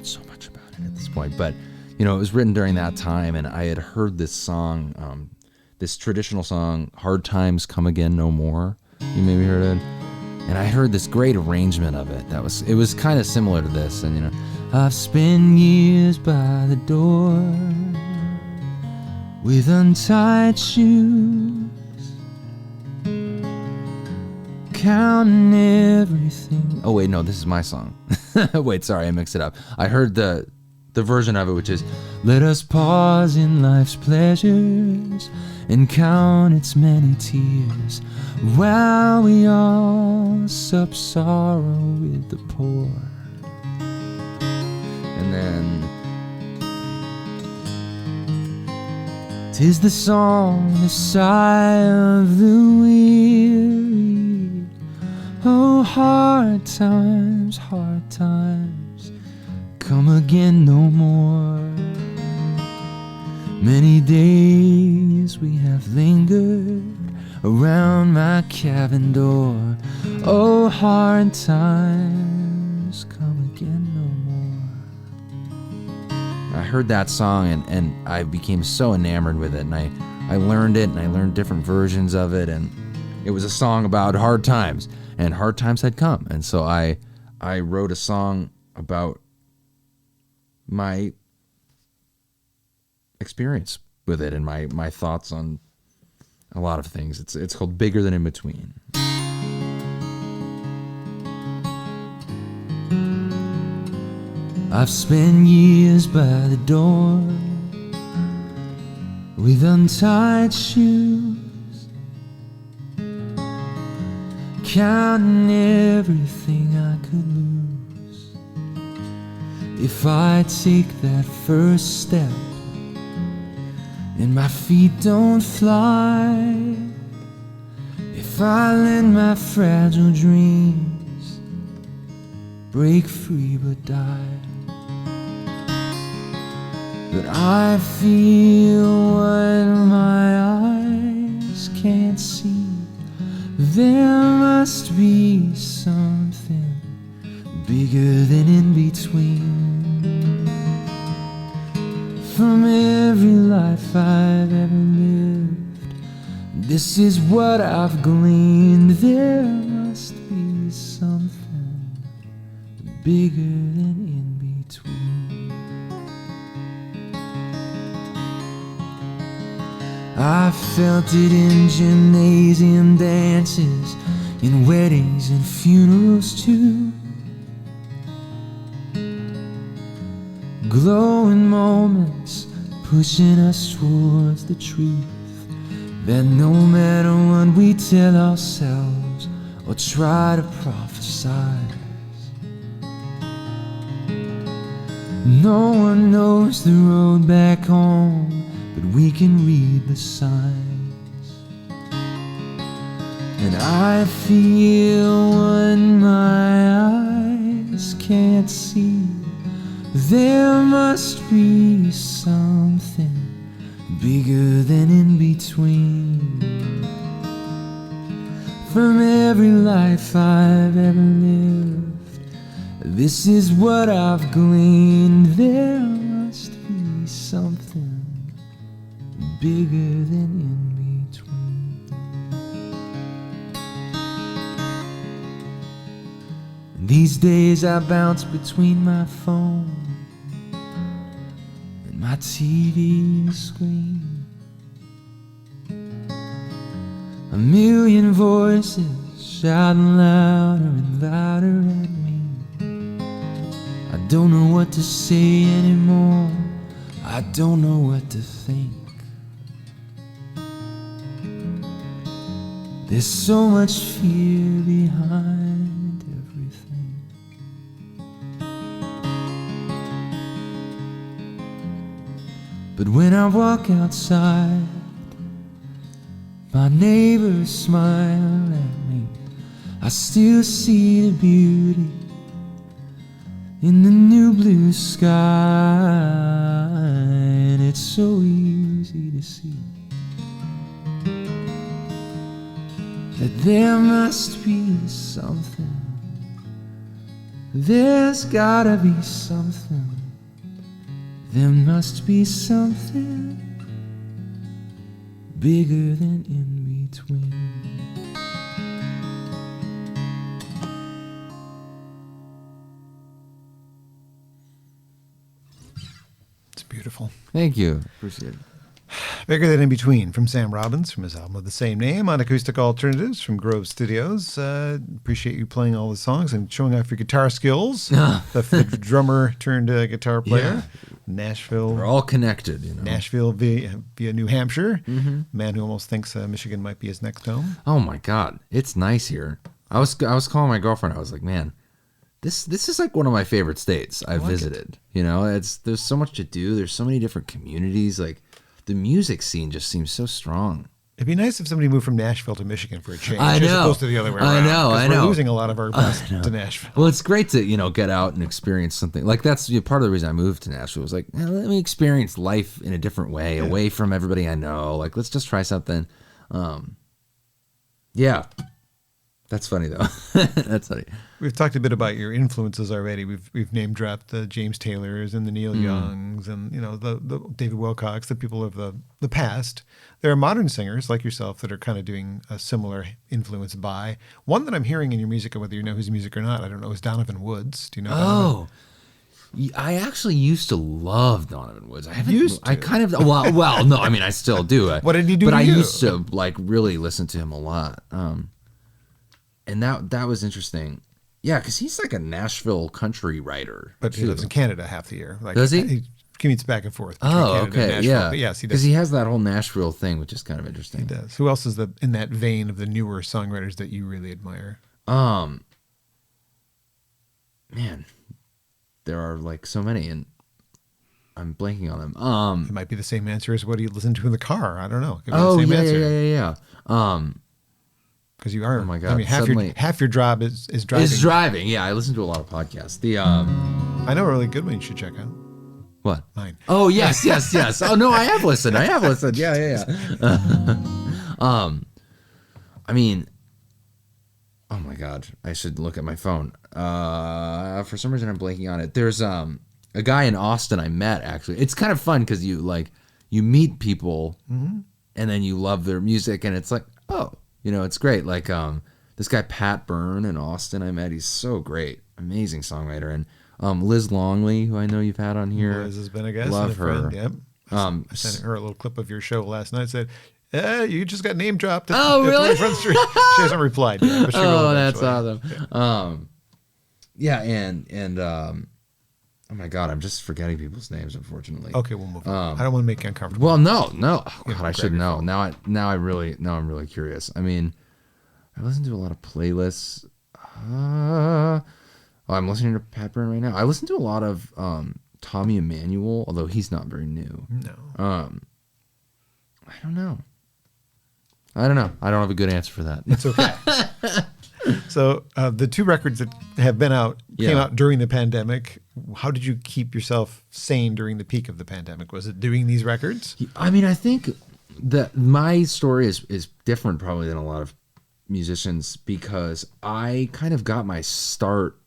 so much about it at this point, but you know, it was written during that time, and I had heard this song, this traditional song, "Hard Times Come Again No More." You maybe heard it, and I heard this great arrangement of it. It was kind of similar to this, and you know, I've spent years by the door with untied shoes, counting everything. Oh wait, no, this is my song. Wait, sorry, I mixed it up. I heard the version of it, which is, let us pause in life's pleasures and count its many tears, while we all sup sorrow with the poor. And then, 'tis the song, the sigh of the weary. Oh, hard times, come again no more. Many days we have lingered around my cabin door. Oh, hard times, come again no more. I heard that song and I became so enamored with it, and I learned it, and I learned different versions of it, and it was a song about hard times, and hard times had come. And so I wrote a song about my experience with it and my thoughts on a lot of things. It's called Bigger Than In Between. I've spent years by the door with untied shoes, counting everything I could lose. If I take that first step and my feet don't fly, if I let my fragile dreams break free but die. But I feel what my eyes can't see. There must be something bigger than in between. From every life I've ever lived, this is what I've gleaned. There must be something bigger than in between. I felt it in gymnasium dances, in weddings and funerals too. Glowing moments pushing us towards the truth, that no matter what we tell ourselves or try to prophesize, no one knows the road back home, but we can read the signs. And I feel what my eyes can't see. There must be something bigger than in between. From every life I've ever lived, this is what I've gleaned. There must be something bigger than in between. These days I bounce between my phone and my TV screen. A million voices shouting louder and louder at me. I don't know what to say anymore. I don't know what to think. There's so much fear behind everything. But when I walk outside, my neighbors smile at me. I still see the beauty in the new blue sky, and it's so easy to see that there must be something. There's gotta be something. There must be something bigger than in between. It's beautiful. Thank you. Appreciate it. Bigger Than In Between from Sam Robbins from his album of the same name on Acoustic Alternatives from Grove Studios. Appreciate you playing all the songs and showing off your guitar skills. the drummer turned guitar player. Yeah. Nashville. We're all connected, you know. Nashville via New Hampshire. Mm-hmm. Man who almost thinks Michigan might be his next home. Oh my God, it's nice here. I was calling my girlfriend. I was like, man, this is like one of my favorite states I've visited. You know, there's so much to do. There's so many different communities. Like, the music scene just seems so strong. It'd be nice if somebody moved from Nashville to Michigan for a change. I know. As opposed to the other way around. I know. We're losing a lot of our best to Nashville. Well, it's great to, get out and experience something. Like, that's part of the reason I moved to Nashville. Was like, let me experience life in a different way, away from everybody I know. Like, let's just try something. Yeah. That's funny, though. That's funny. We've talked a bit about your influences already. We've name dropped the James Taylors and the Neil Youngs and the David Wilcox, the people of the past. There are modern singers like yourself that are kind of doing a similar influence by. One that I'm hearing in your music, and whether you know his music or not, I don't know, is Donovan Woods. Do you know Donovan? I actually used to love Donovan Woods. I kind of well, no, I mean I still do. What did he do? But to I you? used to really listen to him a lot. And that was interesting. Yeah, because he's like a Nashville country writer. But he lives in Canada half the year. Like, Does he? He commutes back and forth between Oh, Canada and okay, Nashville. yeah. But yes, he does. Because he has that whole Nashville thing, which is kind of interesting. He does. Who else is in that vein of the newer songwriters that you really admire? Man, there are like so many, and I'm blanking on them. It might be the same answer as what you listen to in the car. I don't know. It could be Oh, the same yeah, answer. yeah. Because you are. Oh my God, I mean, half your job is driving. Is driving. Yeah, I listen to a lot of podcasts. I know a really good one you should check out. What? Mine. Oh, yes. Oh, no, I have listened. Yeah. I mean, oh my God, I should look at my phone. For some reason, I'm blanking on it. There's a guy in Austin I met, actually. It's kind of fun because you meet people and then you love their music, and it's like, oh, it's great. Like this guy Pat Byrne in Austin I met. He's so great, amazing songwriter. And Liz Longley, who I know you've had on here. Liz has been a guest. Love her. Friend. Yep. I sent her a little clip of your show last night. Said, you just got name dropped. Oh, really? At 21st Street. She hasn't replied yet. But she will that's eventually. awesome. Yeah, and oh my God, I'm just forgetting people's names, unfortunately. Okay, we'll move on. I don't want to make you uncomfortable. Well, no. Oh, God, I should know. Now I'm really curious. I mean, I listen to a lot of playlists. I'm listening to Pat Byrne right now. I listen to a lot of Tommy Emmanuel, although he's not very new. No. I don't know. I don't have a good answer for that. It's okay. So the two records that have been out came out during the pandemic. How did you keep yourself sane during the peak of the pandemic? Was it doing these records? I mean, I think that my story is different probably than a lot of musicians because I kind of got my start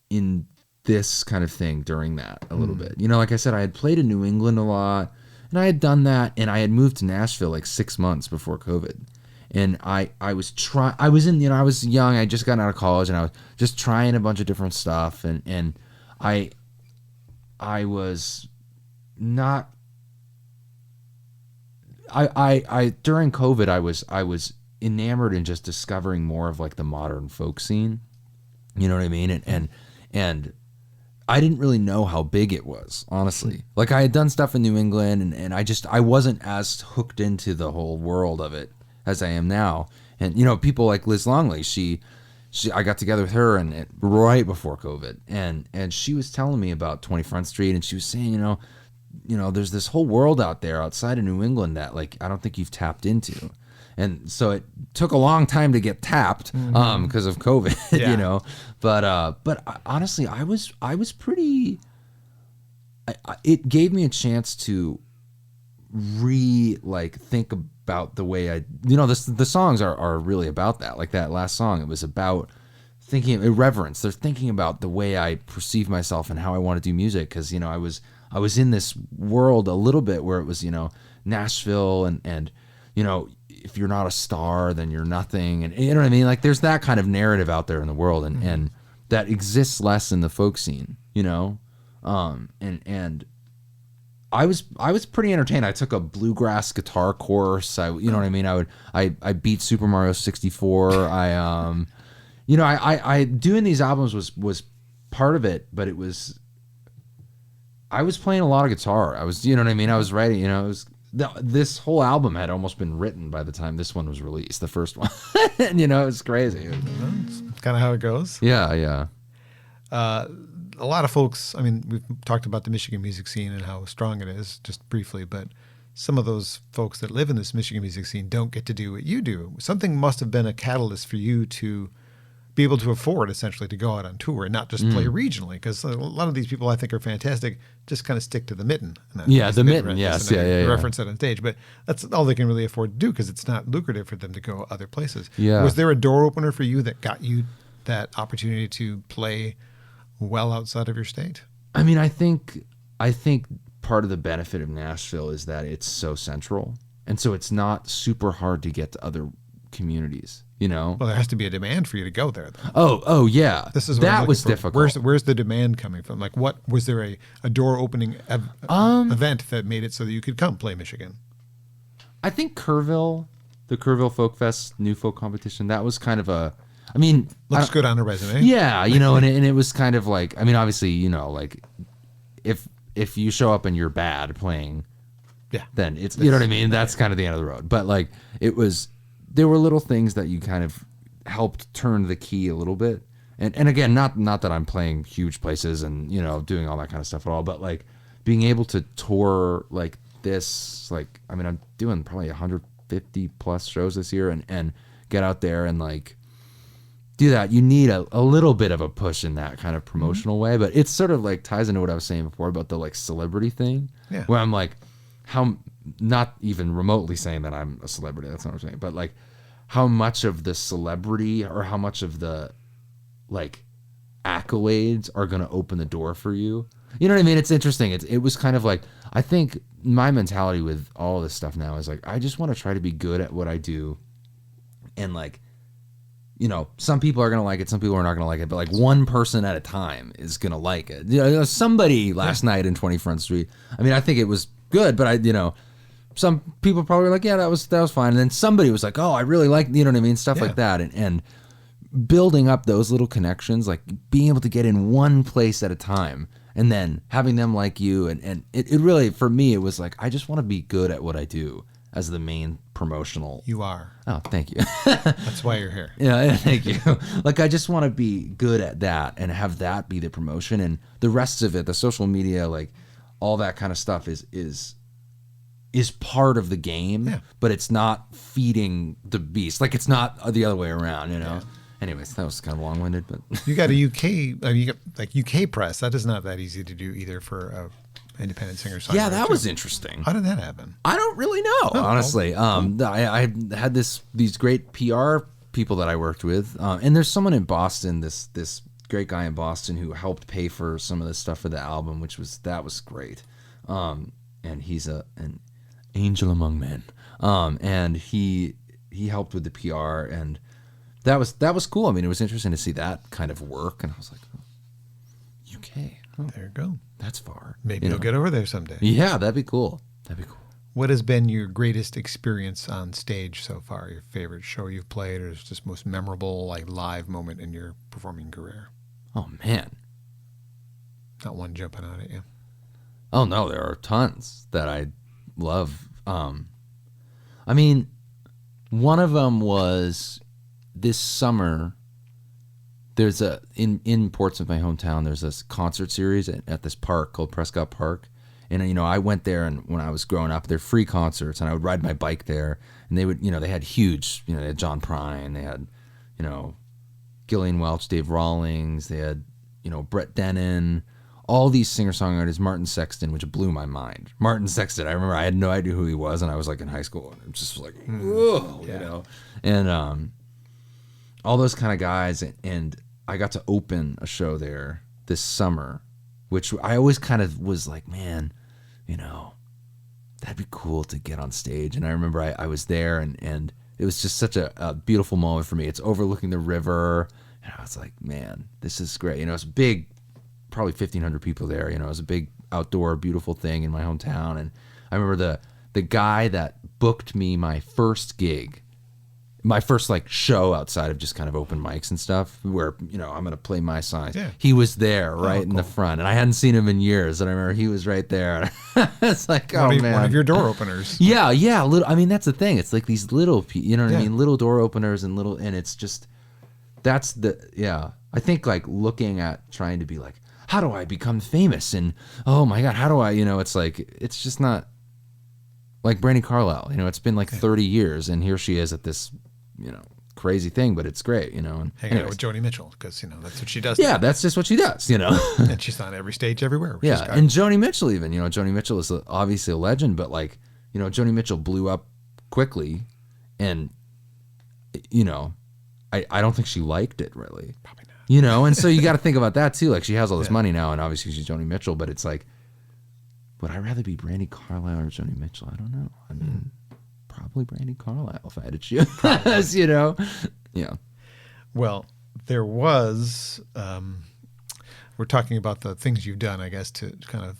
in this kind of thing during that a little bit. Like I said, I had played in New England a lot, and I had done that, and I had moved to Nashville like 6 months before COVID. And I was young, I just got out of college, and I was just trying a bunch of different stuff, and I was not I during COVID I was enamored in just discovering more of like the modern folk scene. You know what I mean? And I didn't really know how big it was, honestly. Like I had done stuff in New England and I wasn't as hooked into the whole world of it as I am now. And people like Liz Longley, I got together with her and right before COVID, and she was telling me about 20 Front Street, and she was saying, there's this whole world out there outside of New England that like I don't think you've tapped into. And so it took a long time to get tapped because of COVID, But honestly, I was pretty. It gave me a chance to think about the way the songs are really about that. Like that last song, it was about thinking Reverence. They're thinking about the way I perceive myself and how I want to do music because I was in this world a little bit where it was Nashville and if you're not a star, then you're nothing. And you know what I mean? Like there's that kind of narrative out there in the world and that exists less in the folk scene, and I was pretty entertained. I took a bluegrass guitar course. You know what I mean? I beat Super Mario 64. I doing these albums was part of it, but I was playing a lot of guitar. I was, you know what I mean? I was writing, this whole album had almost been written by the time this one was released, the first one. And, it was crazy. It's kind of how it goes. Yeah. A lot of folks, I mean, we've talked about the Michigan music scene and how strong it is, just briefly, but some of those folks that live in this Michigan music scene don't get to do what you do. Something must have been a catalyst for you to be able to afford, essentially, to go out on tour and not just play regionally, because a lot of these people I think are fantastic, just kind of stick to the mitten. The mitten, yes. Yeah. Reference that on stage, but that's all they can really afford to do because it's not lucrative for them to go other places. Yeah. Was there a door opener for you that got you that opportunity to play well outside of your state? I mean, I think part of the benefit of Nashville is that it's so central, and so it's not super hard to get to other communities. Well, there has to be a demand for you to go there, though. Oh, yeah. This is what that was difficult. Where's the demand coming from? Like, what was there a door opening event that made it so that you could come play Michigan? I think the Kerrville Folk Fest New Folk Competition. That was kind of I mean, looks good on a resume. Yeah, you know, and it was kind of like, I mean, obviously, you know, like if you show up and you're bad playing, then it's you know what I mean. That's kind of the end of the road. But like there were little things that you kind of helped turn the key a little bit. And again, not that I'm playing huge places and, you know, doing all that kind of stuff at all, but like being able to tour like this, like, I mean, I'm doing probably 150 plus shows this year and get out there and like do that. You need a little bit of a push in that kind of promotional way, but it's sort of like ties into what I was saying before about the like celebrity thing, where I'm like, not even remotely saying that I'm a celebrity. That's not what I'm saying, but like how much of the celebrity or how much of the like accolades are going to open the door for you. You know what I mean? It's interesting. It was kind of like, I think my mentality with all this stuff now is like, I just want to try to be good at what I do. And like, you know, some people are going to like it. Some people are not going to like it, but like one person at a time is going to like it. You know, somebody last night in 20 Front Street, I mean, I think it was good, but you know, some people probably were like, yeah, that was fine. And then somebody was like, oh, I really like, you know what I mean? Stuff like that. And building up those little connections, like being able to get in one place at a time and then having them like you. And it really, for me, it was like, I just want to be good at what I do as the main promotional. You are. Oh, thank you. That's why you're here. Yeah, thank you. Like, I just want to be good at that and have that be the promotion, and the rest of it, the social media, like all that kind of stuff is part of the game, but it's not feeding the beast. Like, it's not the other way around, you know? Yeah. Anyways, that was kind of long-winded, but you got you got like UK press. That is not that easy to do either for a independent singer-songwriter. Yeah, that was interesting. How did that happen? I don't really know, honestly. I had these great PR people that I worked with, and there's someone in Boston, this great guy in Boston who helped pay for some of the stuff for the album, that was great. And he's an angel among men, and he helped with the PR, and that was cool. I mean, it was interesting to see that kind of work, and I was like, oh, UK. Oh, there you go. That's far. Maybe you'll get over there someday. Yeah, that'd be cool. What has been your greatest experience on stage so far? Your favorite show you've played, or just most memorable like live moment in your performing career? Oh man, not one jumping out at you. Oh no, there are tons that I love. I mean, one of them was this summer. There's in Portsmouth, my hometown, there's this concert series at this park called Prescott Park. And, you know, I went there, and when I was growing up, they're free concerts, and I would ride my bike there, and they would, you know, they had huge, you know, they had John Prine, they had, you know, Gillian Welch, Dave Rawlings, they had, you know, Brett Dennen, all these singer-songwriters, Martin Sexton, which blew my mind. Martin Sexton, I remember I had no idea who he was, and I was like in high school, and it just was like, whoa, you know, and all those kind of guys, and I got to open a show there this summer, which I always kind of was like, man, you know, that'd be cool to get on stage. And I remember I was there, and it was just such a beautiful moment for me. It's overlooking the river, and I was like, man, this is great. You know, it's big, probably 1,500 people there. You know, it was a big outdoor, beautiful thing in my hometown. And I remember the guy that booked me my first gig, my first like show outside of just kind of open mics and stuff where, you know, I'm going to play my songs. Yeah. He was there right in the front, and I hadn't seen him in years. And I remember he was right there. It's like, man. One of your door openers. Yeah. I mean, that's the thing. It's like these little, you know what I mean? Little door openers and it's just, I think like looking at trying to be like, how do I become famous? And, oh my God, how do I, you know, it's like, it's just not like Brandi Carlile, you know, it's been like 30 years, and here she is at this, you know, crazy thing, but it's great, you know. And hanging out with Joni Mitchell, because, you know, that's what she does. Yeah, that's just what she does, you know. And she's on every stage everywhere. Yeah, and Joni Mitchell even, you know, Joni Mitchell is obviously a legend, but like, you know, Joni Mitchell blew up quickly, and, you know, I don't think she liked it really. Probably not. You know, and so you got to think about that too. Like, she has all this money now, and obviously she's Joni Mitchell, but it's like, would I rather be Brandi Carlile or Joni Mitchell? I don't know. I mean, probably Brandi Carlile if I had to choose, you know? Yeah. Well, there was, we're talking about the things you've done, I guess, to kind of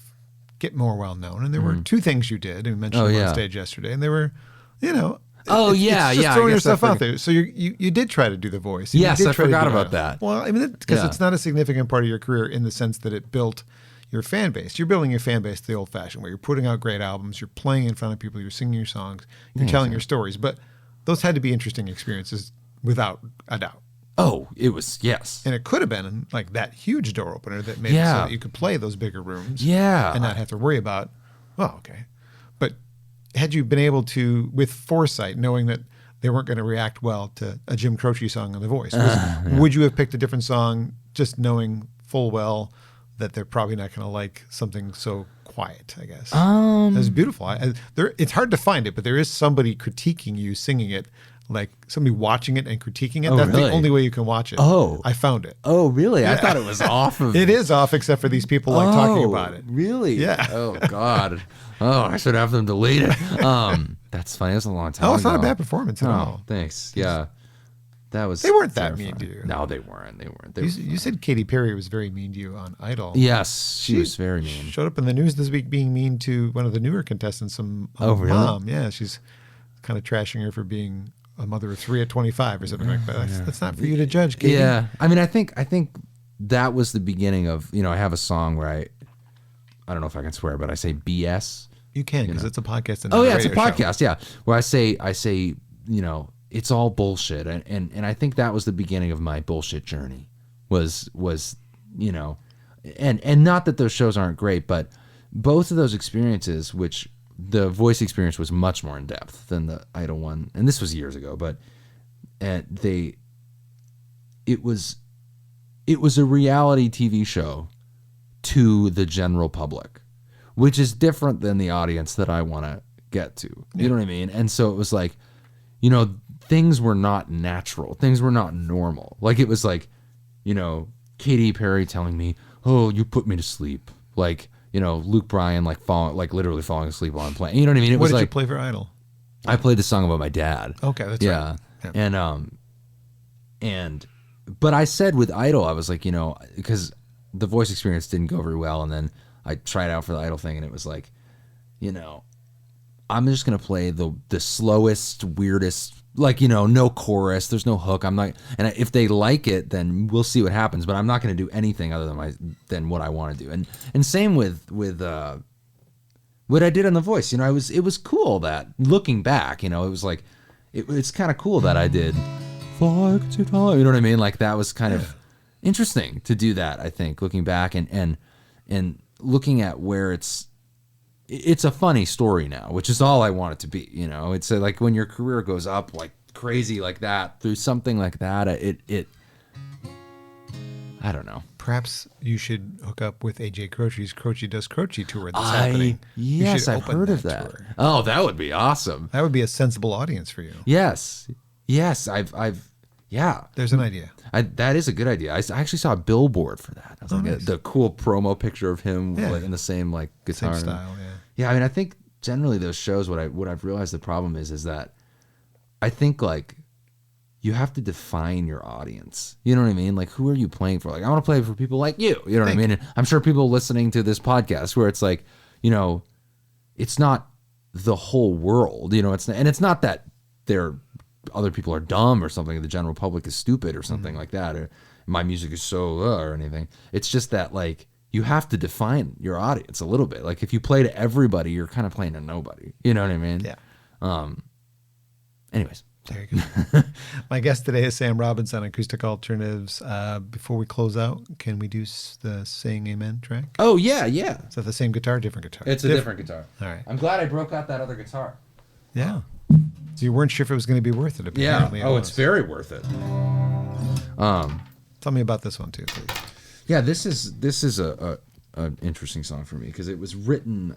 get more well known. And there were two things you did. We mentioned them on stage yesterday. And they were, you know, Oh yeah, it's just yeah. throwing yourself out there. So you did try to do the voice. You Yes, did I try to forgot do about Idol. that. Well, I mean, because Yeah. it's not a significant part of your career in the sense that it built your fan base. You're building your fan base the old-fashioned way. You're putting out great albums. You're playing in front of people. You're singing your songs. You're telling your stories. But those had to be interesting experiences, without a doubt. Oh, it was, yes. And it could have been like that huge door opener that made it so that you could play those bigger rooms. Yeah. And not have to worry about, well, okay. But had you been able to, with foresight, knowing that they weren't going to react well to a Jim Croce song on The Voice, would you have picked a different song just knowing full well that they're probably not going to like something so quiet, I guess? It's beautiful. It's hard to find it, but there is somebody critiquing you singing it, like somebody watching it and critiquing it. Oh, That's really? the only way you can watch it. Oh. I found it. Oh, really? I thought it was off of... It is off, except for these people like talking about it. Really? Yeah. Oh, God. Oh, I should have them delete it. That's funny. It was a long time ago. Oh, it's not a bad performance at Oh, all. thanks. Yeah. That was... They weren't that terrifying. mean to you. No, they weren't. They weren't. They You said Katy Perry was very mean to you on Idol. Yes, she was very mean. Showed up in the news this week being mean to one of the newer contestants, some Oh, really? mom. Yeah, she's kind of trashing her for being a mother of 3 at 25 or something like that. That's not for you to judge, Katie. Yeah. I mean, I think that was the beginning of, I have a song where I don't know if I can swear, but I say BS. You can, because it's a podcast. And Oh, not yeah, it's a radio show. podcast, yeah. Where I say, it's all bullshit. And I think that was the beginning of my bullshit journey was, and not that those shows aren't great, but both of those experiences, which the Voice experience was much more in depth than the Idol one. And this was years ago, but it was a reality TV show to the general public, which is different than the audience that I want to get to. You know what I mean? And so it was like, things were not natural. Things were not normal. Like, it was like, Katy Perry telling me, "Oh, you put me to sleep." Like, Luke Bryan, literally falling asleep while I'm playing. You know what I mean? What did you play for Idol? I played the song about my dad. Okay, that's right. Yeah. But I said with Idol, I was like, because the Voice experience didn't go very well, and then I tried out for the Idol thing, and it was like, I'm just gonna play the slowest, weirdest, no chorus, there's no hook. I'm not, and if they like it, then we'll see what happens. But I'm not gonna do anything other than what I want to do. And same with what I did on The Voice. It was cool that looking back, it was like, it's kind of cool that I did. You know what I mean? Like, that was kind of interesting to do that. I think looking back and looking at where it's a funny story now, which is all I want it to be. It's like when your career goes up like crazy like that through something like that. I don't know. Perhaps you should hook up with AJ Croce's Croce Does Croce tour that's happening. Yes, I've heard of that. Tour. Oh, that would be awesome. That would be a sensible audience for you. Yes. Yeah. There's an idea. That is a good idea. I actually saw a billboard for that. I was nice. the cool promo picture of him in the same guitar. Same style, yeah. Yeah, I mean, I think generally those shows, what I've realized the problem is that I think you have to define your audience. You know what I mean? Like, who are you playing for? Like, I want to play for people like you. You know what I mean? And I'm sure people listening to this podcast where it's like, it's not the whole world. It's not that other people are dumb or something. The general public is stupid or something like that. Or my music is so or anything. It's just that you have to define your audience a little bit. Like, if you play to everybody, you're kind of playing to nobody. You know what I mean? Yeah. Anyways. There you go. My guest today is Sam Robbins on Acoustic Alternatives. Before we close out, can we do the Saying Amen track? Oh, yeah, yeah. Is that the same guitar, different guitar? It's a different guitar. All right. I'm glad I broke out that other guitar. Yeah. So you weren't sure if it was going to be worth it, apparently. Yeah. Oh, it's very worth it. Tell me about this one, too, please. Yeah, this is an interesting song for me because it was written,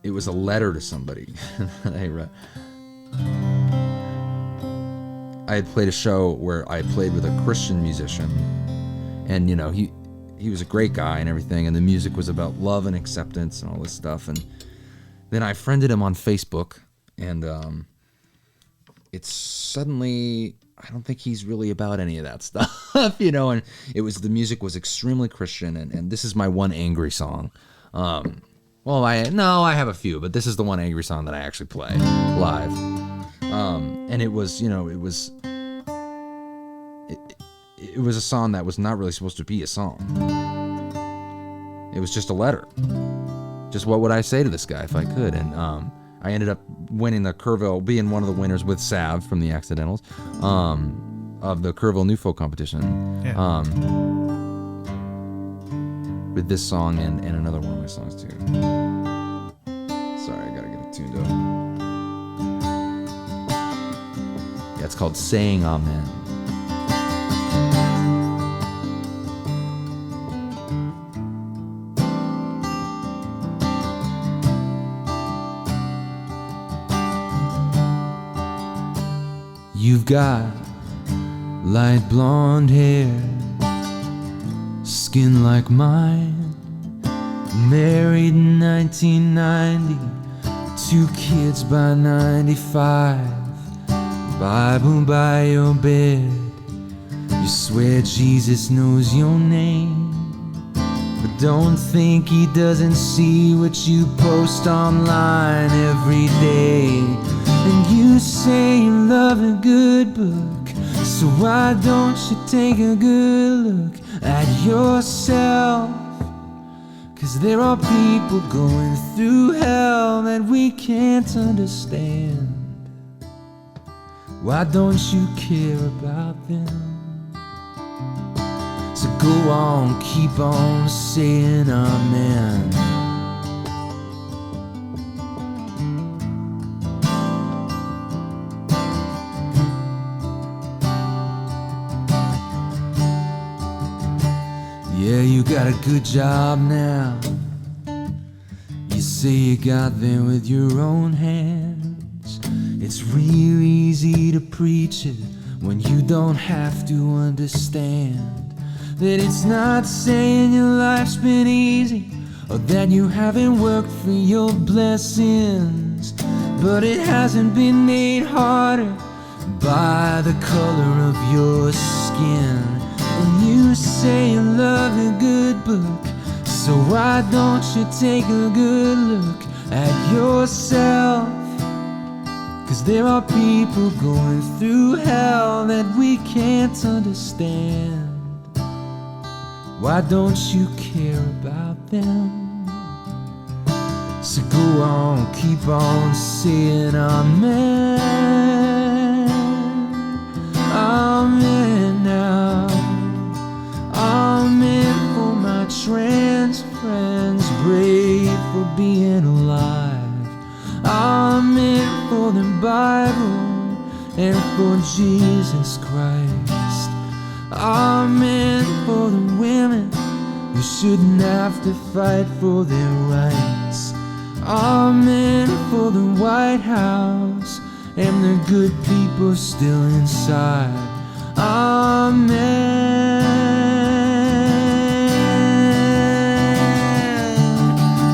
it was a letter to somebody that I wrote. I had played a show where I played with a Christian musician, and he was a great guy and everything, and the music was about love and acceptance and all this stuff. And then I friended him on Facebook, and it's suddenly, I don't think he's really about any of that stuff, and the music was extremely Christian, and this is my one angry song. Well, I have a few, but this is the one angry song that I actually play live. And it was, it was a song that was not really supposed to be a song. It was just a letter. Just what would I say to this guy if I could? And I ended up winning the Kerrville, being one of the winners with Sav from the Accidentals of the Kerrville New Folk Competition. Yeah. With this song and another one of my songs too. Sorry, I gotta get it tuned up. Yeah, it's called Saying Amen. You've got light blonde hair, skin like mine, married in 1990, 2 kids by 95, Bible by your bed, you swear Jesus knows your name, but don't think he doesn't see what you post online every day. And you say you love a good book, so why don't you take a good look at yourself? 'Cause there are people going through hell that we can't understand. Why don't you care about them? So go on, keep on saying amen. Yeah, you got a good job now. You say you got there with your own hands. It's real easy to preach it when you don't have to understand that it's not saying your life's been easy or that you haven't worked for your blessings, but it hasn't been made harder by the color of your skin. And you say you love a good book, so why don't you take a good look at yourself? 'Cause there are people going through hell that we can't understand. Why don't you care about them? So go on, keep on saying amen. Amen now. Amen for my trans friends, brave for being alive. Amen for the Bible and for Jesus Christ. Amen for the women who shouldn't have to fight for their rights. Amen for the White House and the good people still inside. Amen.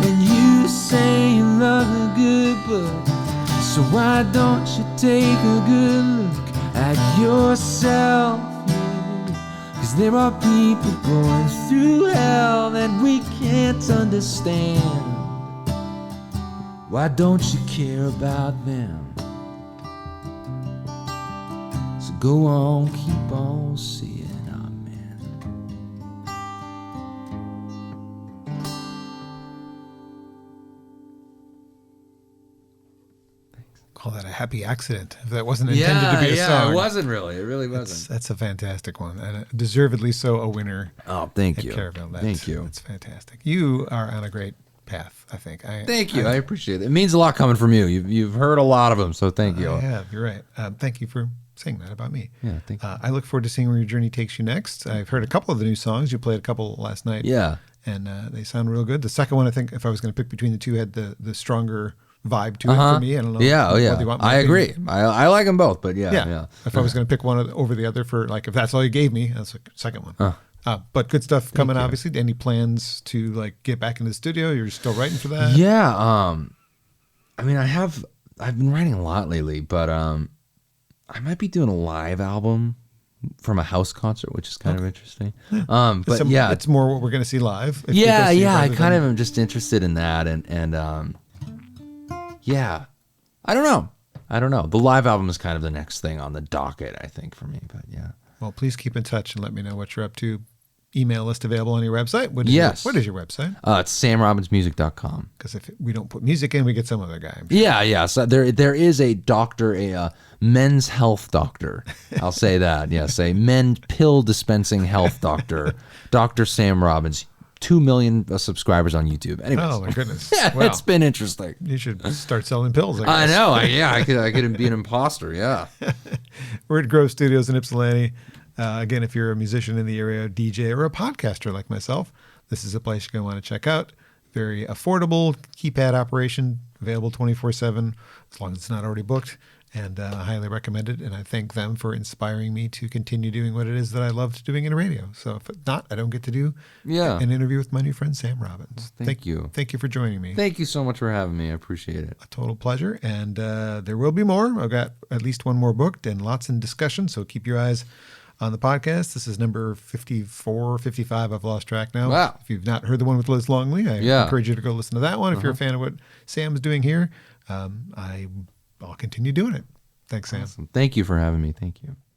And you say you love a good book, so why don't you take a good look at yourself? 'Cause there are people going through hell that we can't understand. Why don't you care about them? So go on, keep on saying amen. Call that a happy accident, if that wasn't intended to be a song. Yeah, it wasn't really. It really wasn't. That's a fantastic one, and deservedly so a winner. Oh, thank you. Thank you. That's fantastic. You are on a great path, I think. Thank you. I appreciate it. It means a lot coming from you. You've heard a lot of them, so thank you. I have. You're right. Thank you for saying that about me. Yeah, thank you. I look forward to seeing where your journey takes you next. I've heard a couple of the new songs. You played a couple last night. Yeah. And they sound real good. The second one, I think, if I was going to pick between the two, had the stronger vibe to it for me. I don't know. Yeah, I agree. I like them both, but yeah. If I was going to pick one over the other for, like, if that's all you gave me, that's the second one. But good stuff coming, obviously. Any plans to, like, get back into the studio? You're still writing for that? Yeah. I mean, I've been writing a lot lately, but I might be doing a live album from a house concert, which is kind of interesting. But yeah, it's more what we're going to see live. If yeah, people see it I rather kind than- of am just interested in that, and yeah, I don't know. The live album is kind of the next thing on the docket, I think, for me. But yeah. Well, please keep in touch and let me know what you're up to. Email list available on your website. Yes. What is your website? It's samrobbinsmusic.com. Because if we don't put music in, we get some other guy. I'm sure. Yeah. So there is a doctor, a men's health doctor. I'll say that. Yes, a men pill dispensing health doctor, Dr. Sam Robbins. 2 million subscribers on YouTube. Anyways. Oh my goodness! Yeah, Wow. it's been interesting. You should start selling pills. I know. I could be an imposter. Yeah. We're at Grove Studios in Ypsilanti. Again, if you're a musician in the area, DJ, or a podcaster like myself, this is a place you're going to want to check out. Very affordable keypad operation, available 24/7, as long as it's not already booked, and I highly recommend it. And I thank them for inspiring me to continue doing what it is that I loved doing in radio. So if not, I don't get to do an interview with my new friend, Sam Robbins. Thank you. Thank you for joining me. Thank you so much for having me. I appreciate it. A total pleasure. And there will be more. I've got at least one more booked and lots in discussion. So keep your eyes on the podcast. This is number 54, 55. I've lost track now. Wow. If you've not heard the one with Liz Longley, I encourage you to go listen to that one. If you're a fan of what Sam's doing here, I'll continue doing it. Thanks, Sam. Awesome. Thank you for having me. Thank you.